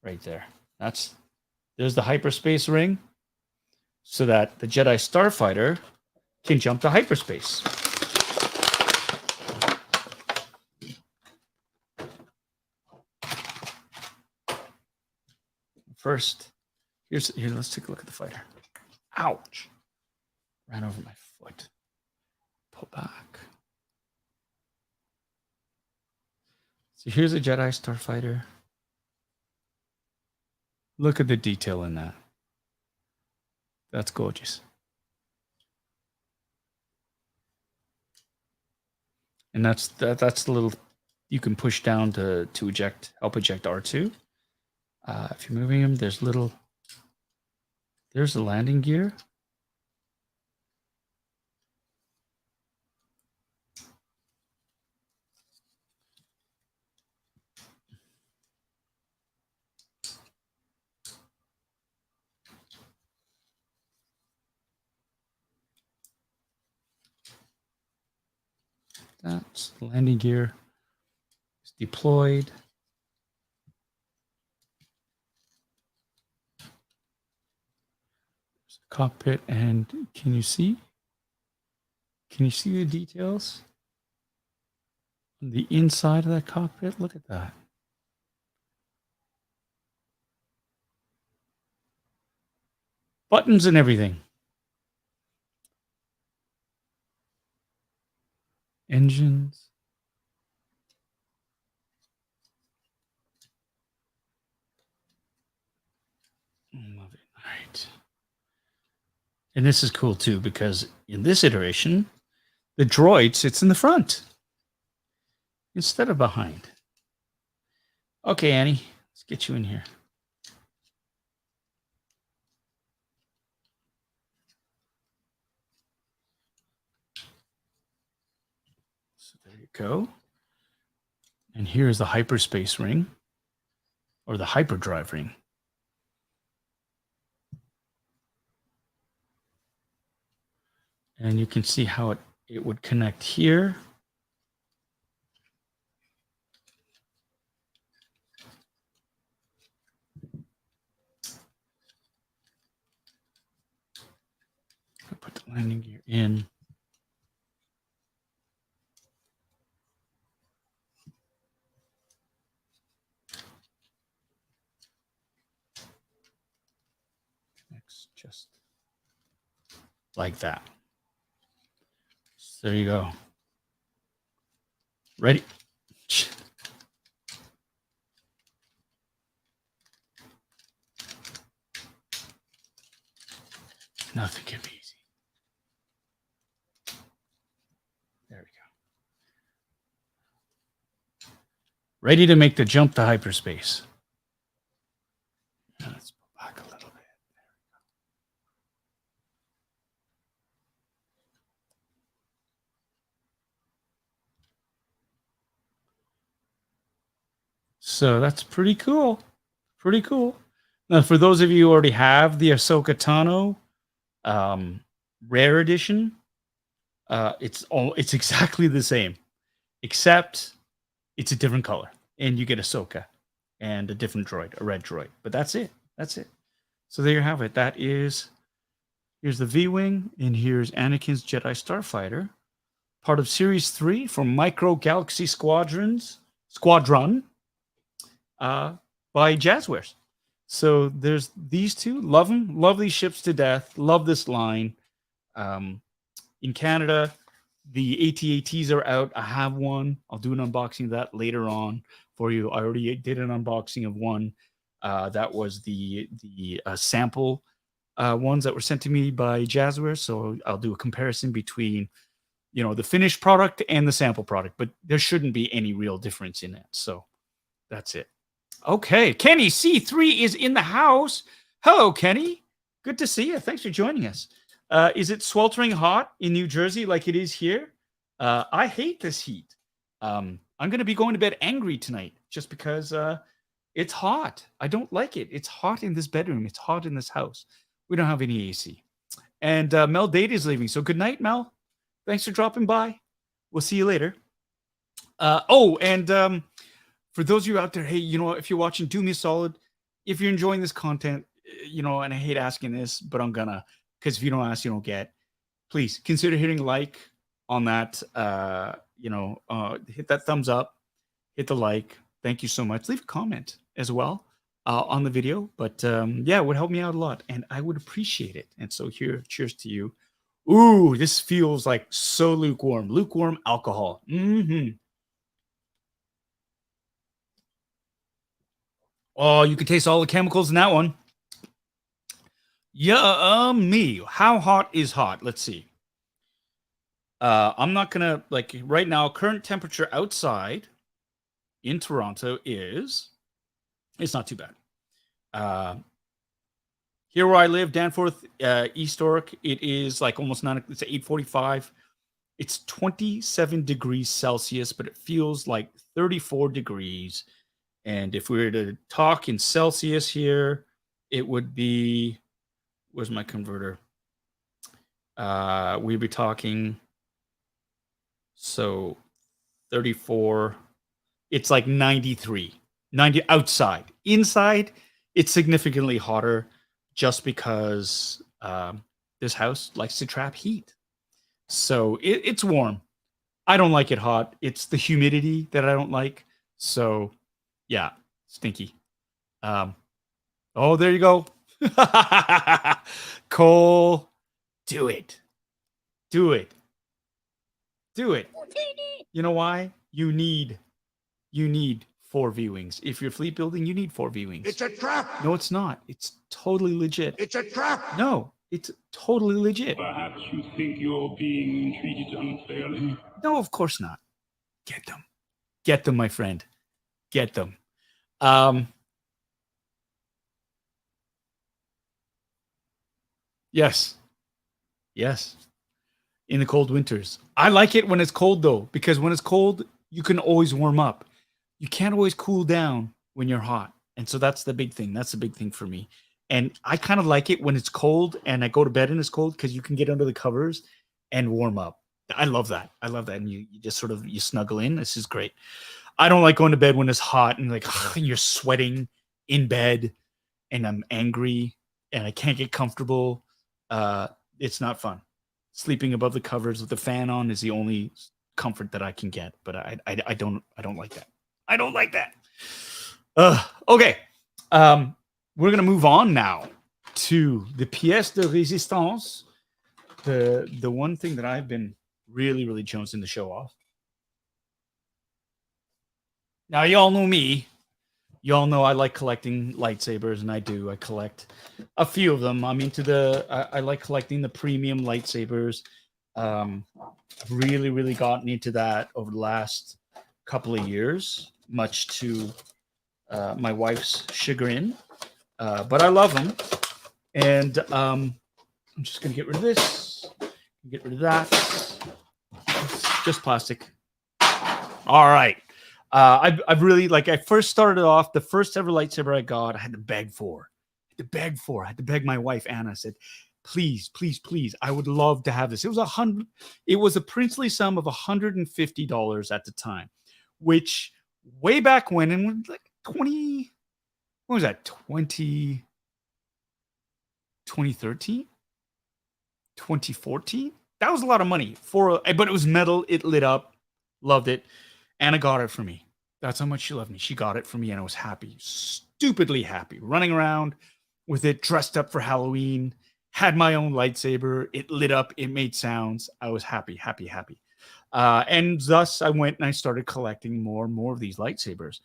right there. There's the hyperspace ring, so that the Jedi Starfighter can jump to hyperspace. First, here. Let's take a look at the fighter. Ouch! Ran over my foot. Pull back. So here's a Jedi Starfighter. Look at the detail in that. That's gorgeous. And that's the little you can push down to help eject R2. If you're moving him, there's the landing gear. That's the landing gear. It's deployed. There's a cockpit, and can you see? Can you see the details on the inside of that cockpit? Look at that. Buttons and everything. Engines. Love it. All right. And this is cool too, because in this iteration, the droid sits in the front instead of behind. Okay, Annie, let's get you in here. So there you go. And here's the hyperspace ring, or the hyperdrive ring. And you can see how it would connect here. I'll put the landing gear in. Connects just like that. So there you go. Ready? Nothing can be easy. There we go. Ready to make the jump to hyperspace. Let's pull back a little bit. There we go. So that's pretty cool. Pretty cool. Now, for those of you who already have the Ahsoka Tano rare edition, it's exactly the same, except it's a different color, and you get Ahsoka and a different droid, a red droid. But that's it. That's it. So there you have it. Here's the V-Wing, and here's Anakin's Jedi Starfighter, part of Series 3 from Micro Galaxy Squadron by Jazwares. So there's these two. Love them. Love these ships to death. Love this line. In Canada, the AT-ATs are out. I have one. I'll do an unboxing of that later on for you. I already did an unboxing of one. That was the sample ones that were sent to me by Jazwares. So I'll do a comparison between, the finished product and the sample product. But there shouldn't be any real difference in it. So that's it. Okay, Kenny C3 is in the house. Hello, Kenny. Good to see you. Thanks for joining us. Is it sweltering hot in New Jersey like it is here? I hate this heat. I'm going to be going to bed angry tonight just because it's hot. I don't like it. It's hot in this bedroom. It's hot in this house. We don't have any AC. And Mel Data is leaving. So good night, Mel. Thanks for dropping by. We'll see you later. For those of you out there, hey, if you're watching, do me a solid. If you're enjoying this content, and I hate asking this, but I'm gonna, because if you don't ask, you don't get. Please consider hitting like on that. Hit that thumbs up, hit the like. Thank you so much. Leave a comment as well on the video. But it would help me out a lot, and I would appreciate it. And so here, cheers to you. Ooh, this feels like so lukewarm. Lukewarm alcohol. Oh, you can taste all the chemicals in that one. Yeah, me. How hot is hot? Let's see. I'm not gonna like right now. Current temperature outside in Toronto is it's not too bad. Here where I live, Danforth, East York, it is like almost 9. It's 8:45. It's 27 degrees Celsius, but it feels like 34 degrees. And if we were to talk in Celsius here, it would be, where's my converter? We'd be talking, so 34, it's like 93, 90 outside. Inside, it's significantly hotter just because this house likes to trap heat. So it's warm. I don't like it hot. It's the humidity that I don't like. So yeah, stinky. Oh, there you go. Cole, do it. Do it. Do it. You know why? You need 4 V-wings. If you're fleet building, you need 4 V-wings. It's a trap. No, it's not. It's totally legit. It's a trap. No, it's totally legit. Perhaps you think you're being treated unfairly? No, of course not. Get them. Get them, my friend. Get them. Yes. Yes. In the cold winters. I like it when it's cold though, because when it's cold, you can always warm up. You can't always cool down when you're hot. And so that's the big thing. That's the big thing for me. And I kind of like it when it's cold and I go to bed and it's cold because you can get under the covers and warm up. I love that. I love that. And you just sort of, you snuggle in. This is great. I don't like going to bed when it's hot and like you're sweating in bed and I'm angry and I can't get comfortable. It's not fun. Sleeping above the covers with the fan on is the only comfort that I can get. But I don't like that. I don't like that. Okay. We're gonna move on now to the pièce de résistance, the one thing that I've been really jonesing to show off. Now, y'all know me. Y'all know I like collecting lightsabers, and I do. I collect a few of them. I'm into I like collecting the premium lightsabers. I've really gotten into that over the last couple of years, much to my wife's chagrin. But I love them. And I'm just going to get rid of this. Get rid of that. It's just plastic. All right. I've really, like, I first started off, the first ever lightsaber I got, I had to beg for. I had to beg my wife, Anna. I said, please, I would love to have this. It was a princely sum of $150 at the time, which way back when, and like 20, what was that, 2013? 2014? That was a lot of money but it was metal. It lit up. Loved it. Anna got it for me. That's how much she loved me. She got it for me and I was happy. Stupidly happy. Running around with it, dressed up for Halloween. Had my own lightsaber. It lit up. It made sounds. I was happy. And thus I went and I started collecting more and more of these lightsabers.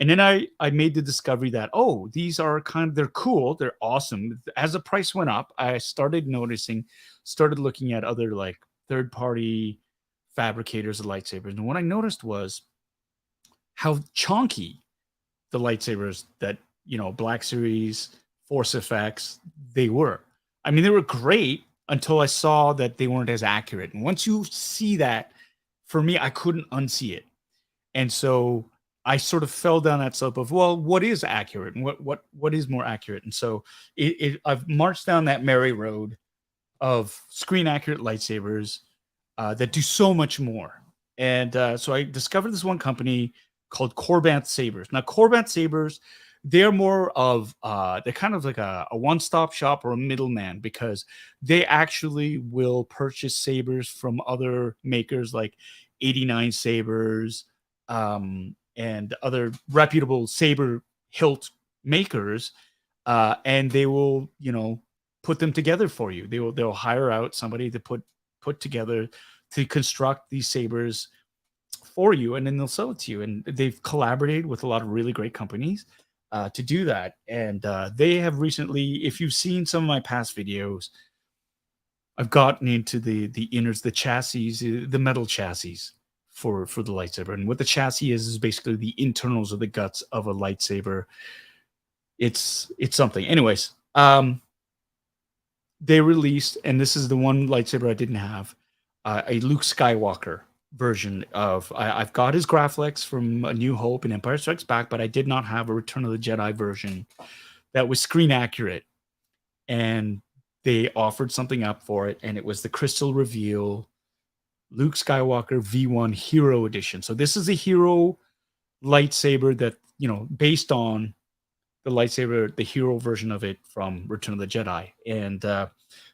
And then I made the discovery that, oh, these are they're cool. They're awesome. As the price went up, I started looking at other like third-party fabricators of lightsabers. And what I noticed was how chonky the lightsabers that, Black Series, Force FX, they were. I mean, they were great until I saw that they weren't as accurate. And once you see that, for me, I couldn't unsee it. And so I sort of fell down that slope of, well, what is accurate and what is more accurate? And so I've marched down that merry road of screen accurate lightsabers that do so much more. And so I discovered this one company called Corban Sabers. Now, Corban Sabers, they're more of, they're kind of like a one-stop shop or a middleman, because they actually will purchase sabers from other makers like 89 Sabers, and other reputable saber hilt makers, and they will, put them together for you. They'll hire out somebody to put together to construct these sabers for you, and then they'll sell it to you. And they've collaborated with a lot of really great companies. to do that. And they have recently, if you've seen some of my past videos, I've gotten into the innards, the chassis, the metal chassis for the lightsaber. And what the chassis is basically the internals of the guts of a lightsaber. It's something. Anyways, they released, and this is the one lightsaber I didn't have, a Luke Skywalker version of. I've got his Graflex from A New Hope and Empire Strikes Back, but I did not have a Return of the Jedi version that was screen accurate. And they offered something up for it, and it was the Crystal Reveal Luke Skywalker V1 Hero Edition. So this is a hero lightsaber that, based on the lightsaber, the hero version of it from Return of the Jedi. And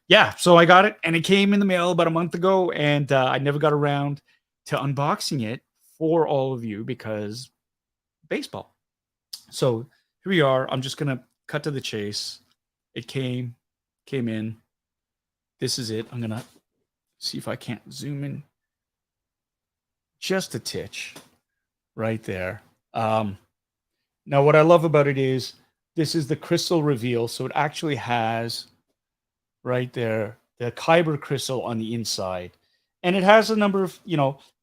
yeah, so I got it, and it came in the mail about a month ago, and I never got around to unboxing it for all of you because baseball. So here we are. I'm just going to cut to the chase. It came in. This is it. I'm going to see if I can't zoom in just a titch right there. Now, what I love about it is this is the crystal reveal. So it actually has right there the Kyber crystal on the inside. And it has a number of,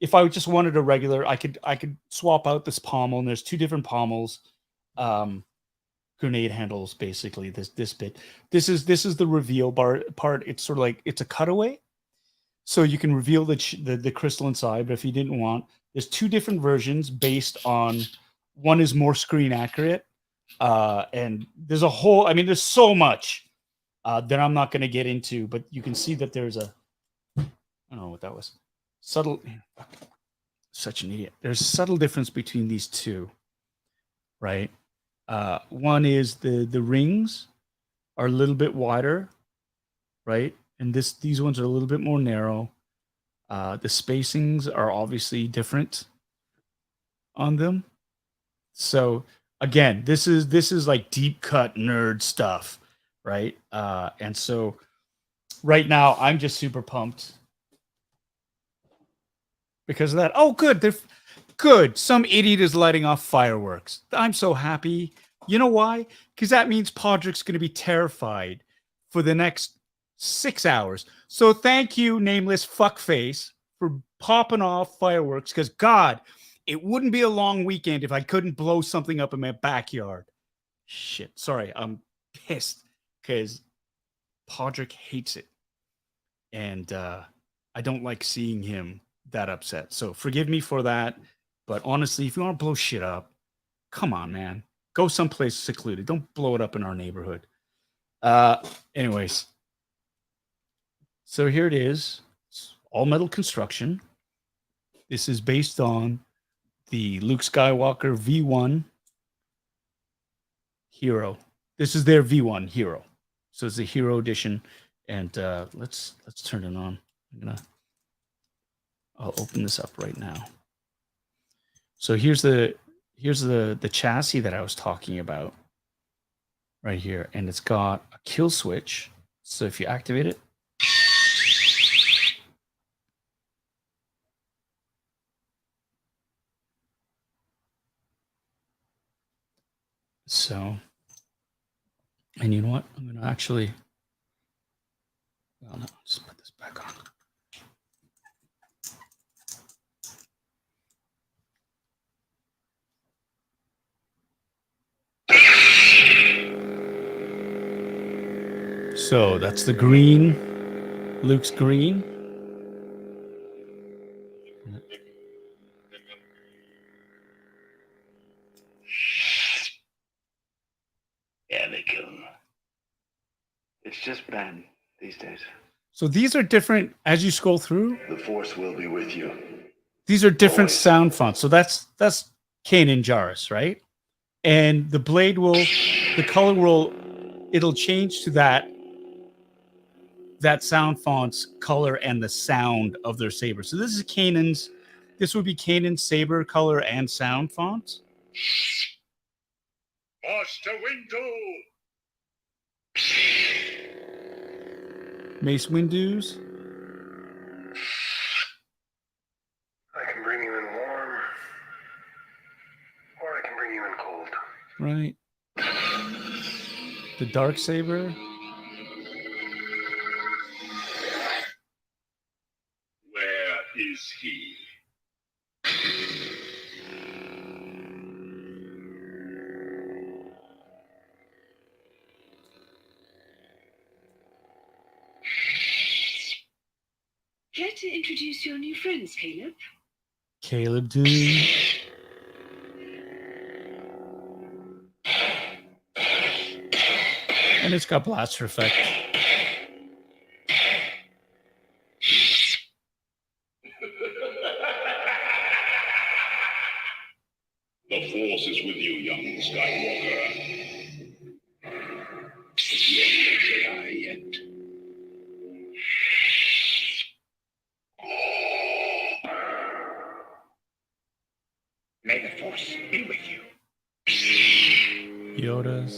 if I just wanted a regular, I could swap out this pommel. And there's two different pommels. Grenade handles, basically this bit. This is the reveal part. It's sort of like it's a cutaway, so you can reveal the crystal inside. But if you didn't want, there's two different versions based on, one is more screen accurate, and there's a whole. I mean, there's so much that I'm not going to get into, but you can see that there's a. I don't know what that was. Subtle. Such an idiot. There's a subtle difference between these two, right? One is the rings are a little bit wider, right? And these ones are a little bit more narrow. The spacings are obviously different on them. So again, this is like deep cut nerd stuff, right? And so right now I'm just super pumped because of that. Oh, good. They're good. Some idiot is lighting off fireworks. I'm so happy. You know why? Because that means Podrick's going to be terrified for the next 6 hours. So thank you, nameless fuckface, for popping off fireworks. Because God, it wouldn't be a long weekend if I couldn't blow something up in my backyard. Shit. Sorry, I'm pissed because Podrick hates it. And I don't like seeing him that upset. So forgive me for that. But honestly, if you want to blow shit up, come on, man. Go someplace secluded. Don't blow it up in our neighborhood. Anyways. So here it is. It's all metal construction. This is based on the Luke Skywalker V1 Hero. This is their V1 Hero. So it's the Hero Edition. And let's turn it on. I'll open this up right now. So here's the chassis that I was talking about right here, and it's got a kill switch. So if you activate it, so, and you know what? I'm gonna actually, well, no, just put this back on. So that's the green, Luke's green. Yeah, they kill him. It's just bad these days. So these are different as you scroll through. The Force will be with you. These are different sound fonts. So that's Kanan Jarrus, right? And the blade the color it'll change to that sound font's color and the sound of their saber. So this would be Kanan's saber color and sound font. Master Windu! Mace Windu's. I can bring you in warm, or I can bring you in cold. Right. The dark saber. Where is he? Care to introduce your new friends, Caleb? Caleb Doom. And it's got blaster effect. The Force is with you, young Skywalker. You're no Jedi yet. May the Force be with you. Yoda's.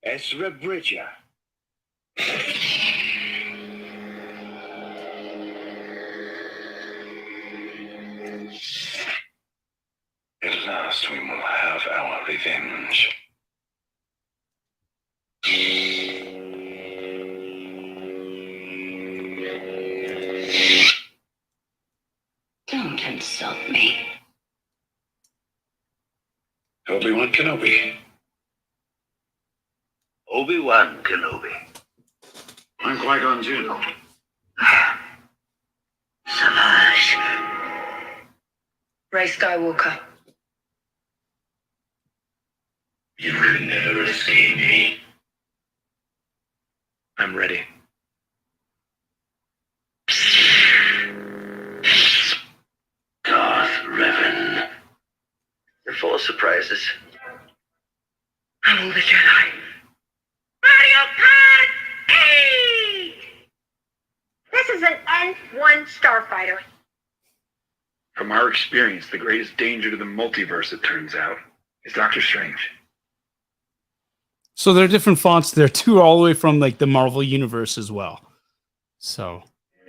Ezra Bridger. At last we will have our revenge. Don't insult me. Obi-Wan Kenobi. Obi-Wan Kenobi. I'm Qui-Gon Jinn. Savage. Rey Skywalker. You can never escape me. I'm ready. Darth Revan. You're full of surprises. I'm all the Jedi. Mario Kart 8! This is an N1 starfighter. From our experience, the greatest danger to the multiverse, it turns out, is Doctor Strange. So there are different fonts there too, all the way from like the Marvel universe as well. So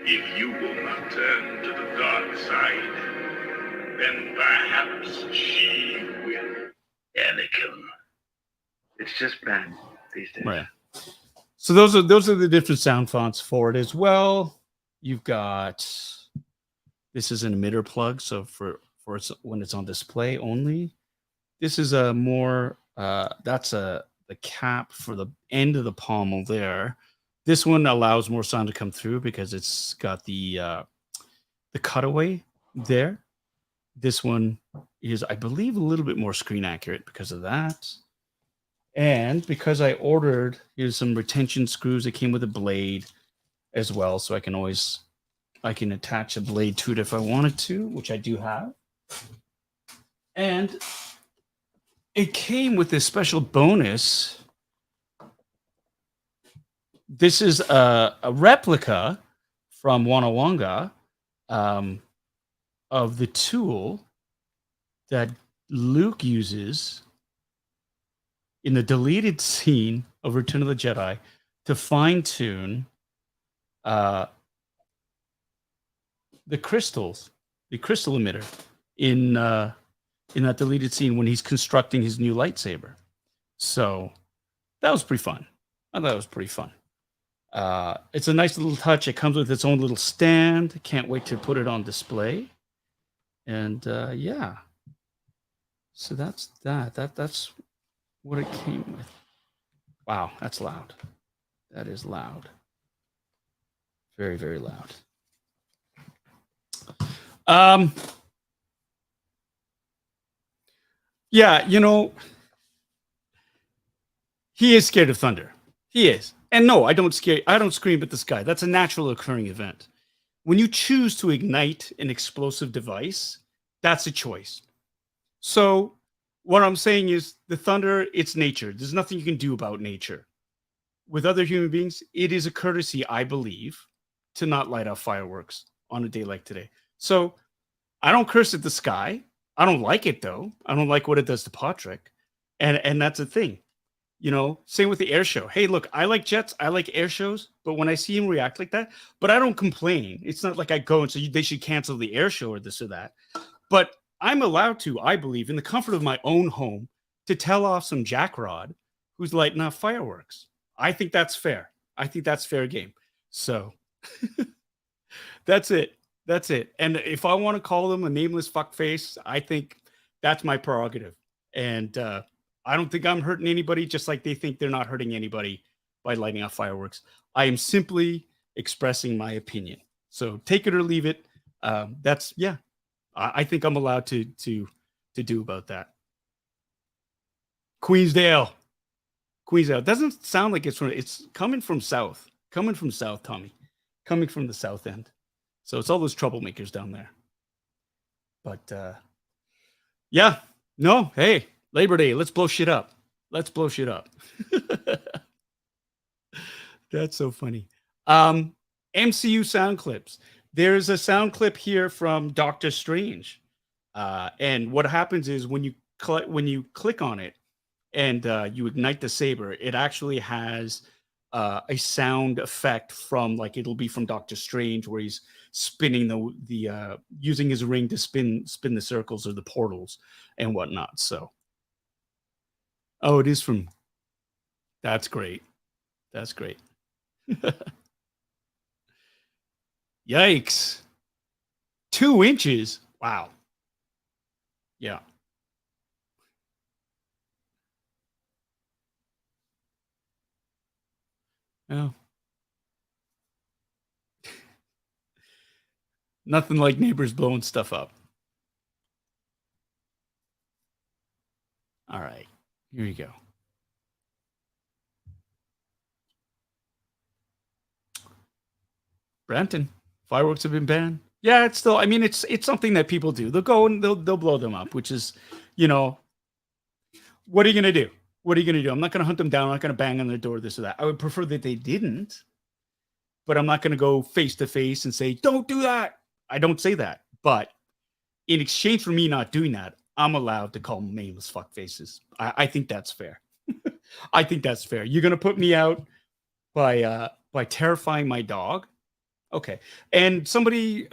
If you will not turn to the dark side, then perhaps she will. Anakin. It's just Ben these days. right. So those are the different sound fonts for it as well. You've got this is an emitter plug, so for it's when it's on display only. This is a more that's the cap for the end of the pommel there. This one allows more sound to come through because it's got the cutaway there. This one is, I believe, a little bit more screen accurate because of that. And because I ordered, here's some retention screws that came with a blade as well, so I can attach a blade to it if I wanted to, which I do have. And it came with this special bonus. This is a replica from Wanawanga of the tool that Luke uses in the deleted scene of Return of the Jedi to fine-tune the crystal emitter in that deleted scene when he's constructing his new lightsaber. So that was pretty fun. I thought it was pretty fun. It's a nice little touch. It comes with its own little stand. Can't wait to put it on display. And yeah. So that's that. That's what it came with. Wow, that's loud. That is loud. Very, very loud. Yeah, he is scared of thunder. He is. And no, I don't scream at the sky. That's a natural occurring event. When you choose to ignite an explosive device, that's a choice. So what I'm saying is the thunder, it's nature. There's nothing you can do about nature. With other human beings, it is a courtesy, I believe, to not light off fireworks on a day like today. So I don't curse at the sky. I don't like it, though. I don't like what it does to Patrick. And that's the thing. Same with the air show. Hey, look, I like jets. I like air shows. But when I see him react like that, but I don't complain. It's not like I go and say they should cancel the air show or this or that. But I'm allowed to, I believe, in the comfort of my own home, to tell off some jackrod who's lighting off fireworks. I think that's fair. I think that's fair game. So that's it. That's it. And if I want to call them a nameless fuckface, I think that's my prerogative. And I don't think I'm hurting anybody, just like they think they're not hurting anybody by lighting off fireworks. I am simply expressing my opinion. So take it or leave it. That's yeah. I think I'm allowed to do about that. Queensdale. Queensdale. Doesn't sound like it's coming from south. Coming from south, Tommy. Coming from the south end. So it's all those troublemakers down there. But yeah. No, hey, Labor Day, let's blow shit up. Let's blow shit up. That's so funny. MCU sound clips. There's a sound clip here from Doctor Strange. And what happens is when you click on it and you ignite the saber, it actually has a sound effect from, like, it'll be from Doctor Strange, where he's spinning the using his ring to spin the circles or the portals and whatnot. So, oh, it is from. That's great. That's great. Yikes! 2 inches. Wow. Yeah. Oh. Nothing like neighbors blowing stuff up. All right. Here you go. Brampton, fireworks have been banned. Yeah, it's still, I mean, it's something that people do. They'll go and they'll blow them up, which is, you know, what are you going to do? What are you going to do? I'm not going to hunt them down. I'm not going to bang on their door, this or that. I would prefer that they didn't, but I'm not going to go face to face and say, don't do that. I don't say that. But in exchange for me not doing that, I'm allowed to call them nameless fuckfaces. I think that's fair. I think that's fair. You're going to put me out by terrifying my dog? Okay. And somebody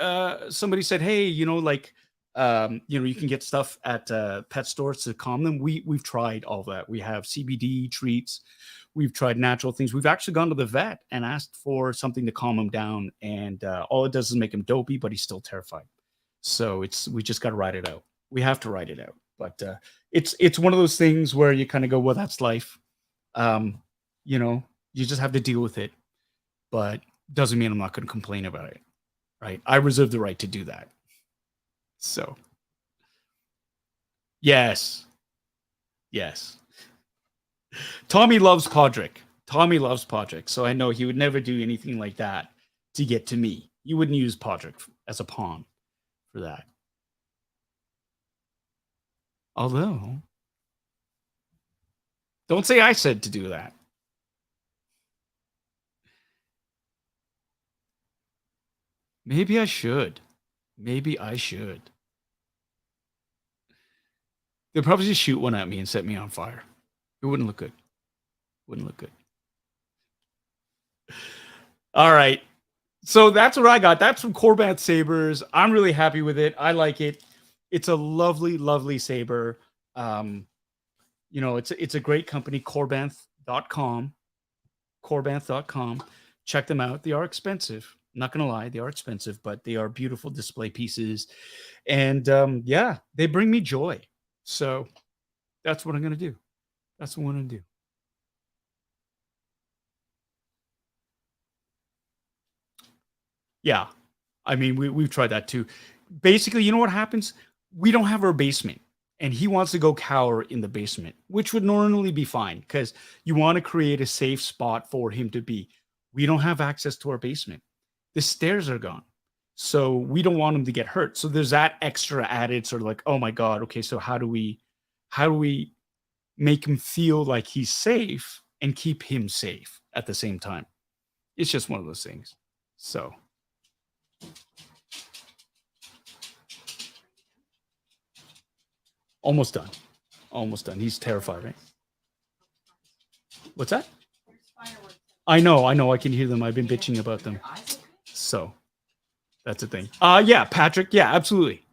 said, hey, you know, like, you can get stuff at pet stores to calm them. We've tried all that. We have CBD treats. We've tried natural things. We've actually gone to the vet and asked for something to calm him down. And all it does is make him dopey, but he's still terrified. So we just got to ride it out. We have to ride it out. But it's one of those things where you kind of go, well, that's life. You know, you just have to deal with it. But doesn't mean I'm not going to complain about it, right? I reserve the right to do that. So, yes. Tommy loves Podrick. So I know he would never do anything like that to get to me. You wouldn't use Podrick as a pawn for that. Although, don't say I said to do that. Maybe I should. They'll probably just shoot one at me and set me on fire. It wouldn't look good. All right. So that's what I got. That's from Corban Sabers. I'm really happy with it. I like it. It's a lovely, lovely saber. You know, it's a great company, Korbanth.com. Korbanth.com. Check them out. They are expensive. Not going to lie, they are expensive, but they are beautiful display pieces. And yeah, they bring me joy. So that's what I'm going to do. Yeah. I mean, we've tried that too. Basically, you know what happens? We don't have our basement. And he wants to go cower in the basement, which would normally be fine because you want to create a safe spot for him to be. We don't have access to our basement. The stairs are gone. So we don't want him to get hurt. So there's that extra added sort of like, oh my God, okay, so how do we make him feel like he's safe and keep him safe at the same time? It's just one of those things. So almost done. He's terrified, right? What's that? I know. I can hear them. I've been bitching about them. So that's the thing. Yeah, Patrick. Yeah, absolutely.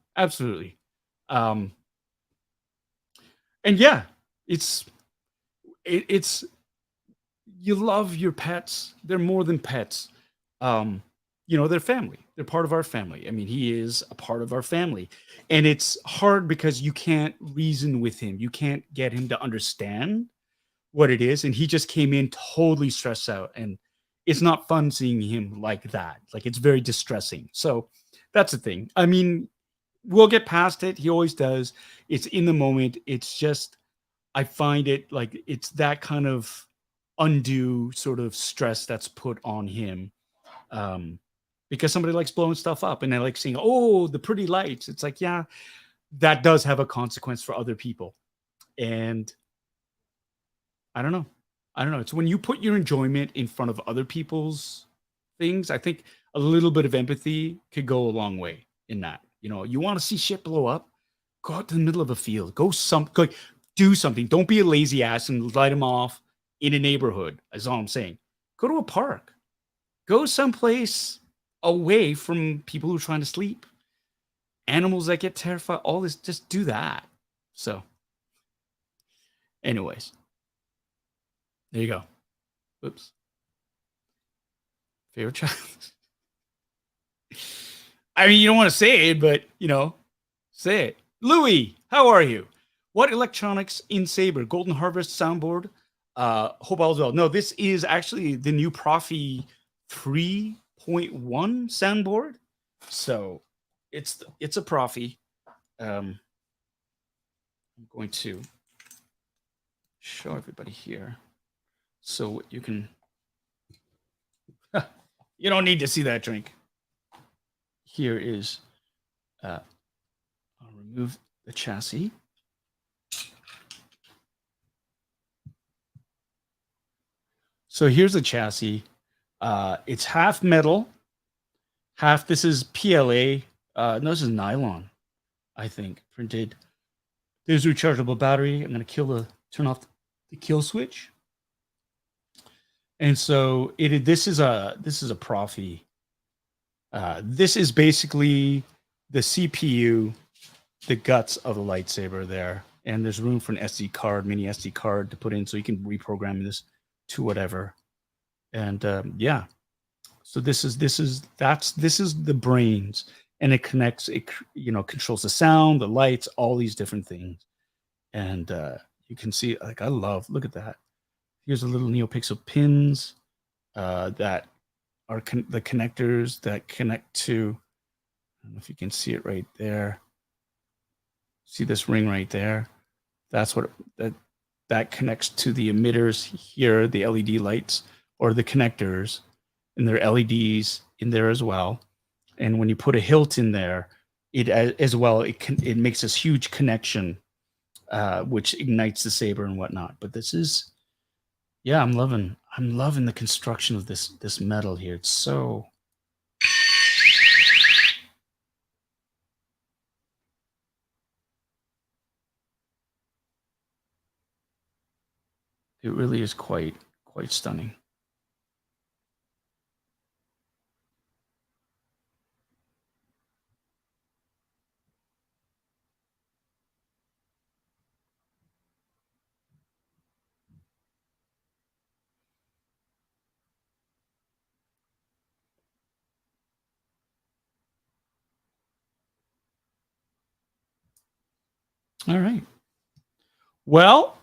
And yeah, it's you love your pets. They're more than pets. They're family. They're part of our family. I mean, he is a part of our family. And it's hard because you can't reason with him. You can't get him to understand what it is. And he just came in totally stressed out. And it's not fun seeing him like that. Like, it's very distressing. So that's the thing. I mean, we'll get past it. He always does. It's in the moment. It's just, I find it like it's that kind of undue sort of stress that's put on him. Because somebody likes blowing stuff up and they like seeing, oh, the pretty lights. It's like, yeah, that does have a consequence for other people. And I don't know. It's when you put your enjoyment in front of other people's things. I think a little bit of empathy could go a long way in that. You want to see shit blow up, go out to the middle of a field, go do something. Don't be a lazy ass and light them off in a neighborhood. Is all I'm saying. Go to a park, go someplace away from people who are trying to sleep, animals that get terrified, all this, just do that. So anyways, there you go. Oops. Favorite child. I mean, you don't want to say it, but say it. Louis, how are you? What electronics in Saber? Golden Harvest soundboard. Hope all's well. No, this is actually the new Profi 3.1 soundboard. So it's a Profi. I'm going to show everybody here so you can. You don't need to see that drink. Here is. I'll remove the chassis. So here's the chassis. It's half metal, half. This is PLA. No, this is nylon, I think, printed. There's a rechargeable battery. I'm gonna turn off the kill switch. And so this is a Profi. This is basically the CPU, the guts of the lightsaber there, and there's room for an SD card, mini SD card to put in, so you can reprogram this to whatever. And yeah, so this is the brains, and it connects. It controls the sound, the lights, all these different things. And you can see, like, look at that. Here's a little NeoPixel pins that are the connectors that connect to. I don't know if you can see it right there. See this ring right there? That's what that connects to the emitters here, the LED lights, or the connectors, and there are LEDs in there as well. And when you put a hilt in there, it as well, it makes this huge connection, which ignites the saber and whatnot. But this is, yeah, I'm loving the construction of this metal here. It's so. It really is quite stunning. All right. Well,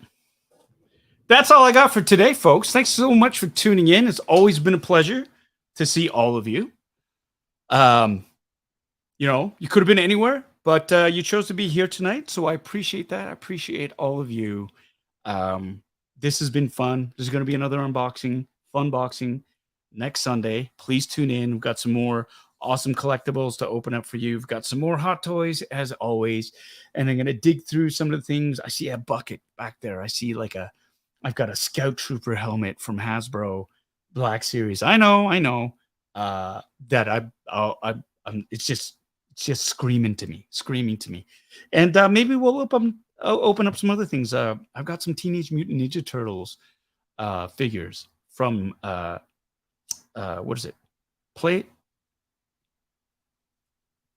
that's all I got for today, folks. Thanks so much for tuning in. It's always been a pleasure to see all of you. You could have been anywhere, but you chose to be here tonight, so I appreciate that. I appreciate all of you. This has been fun. There's going to be another funboxing next Sunday. Please tune in. We've got some more awesome collectibles to open up for you. We've got some more hot toys, as always. And I'm going to dig through some of the things. I see a bucket back there. I see I've got a Scout Trooper helmet from Hasbro Black Series. I know. That it's just screaming to me. And maybe we'll open up some other things. I've got some Teenage Mutant Ninja Turtles figures from what is it?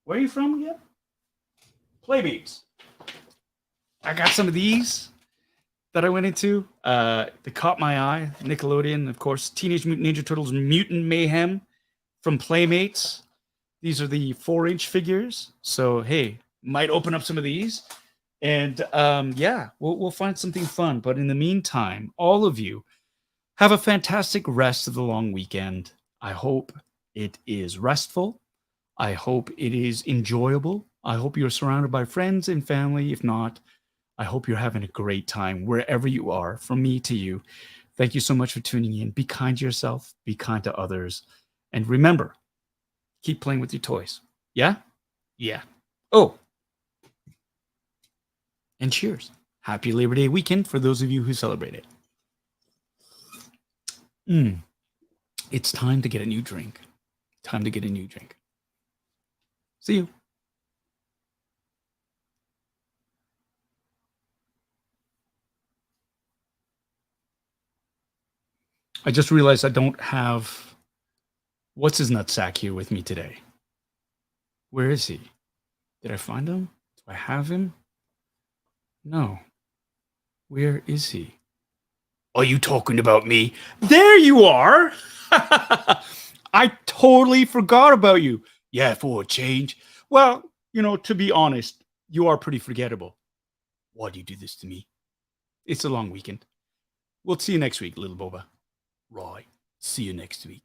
Where are you from again? Playbeats. I got some of these that I went into that caught my eye. Nickelodeon, of course. Teenage Mutant Ninja Turtles Mutant Mayhem from Playmates. These are the 4-inch figures. So, hey, might open up some of these. And yeah, we'll find something fun. But in the meantime, all of you have a fantastic rest of the long weekend. I hope it is restful. I hope it is enjoyable. I hope you're surrounded by friends and family. If not, I hope you're having a great time wherever you are. From me to you, thank you so much for tuning in. Be kind to yourself. Be kind to others. And remember, keep playing with your toys. Yeah? Yeah. Oh. And cheers. Happy Labor Day weekend for those of you who celebrate it. It's time to get a new drink. Time to get a new drink. See you. I just realized I don't have what's his nutsack here with me today. Where is he? Did I find him? Do I have him? No. Where is he? Are you talking about me? There you are! I totally forgot about you. Yeah, for a change. Well, you know, to be honest, you are pretty forgettable. Why do you do this to me? It's a long weekend. We'll see you next week, little Boba. Right. See you next week.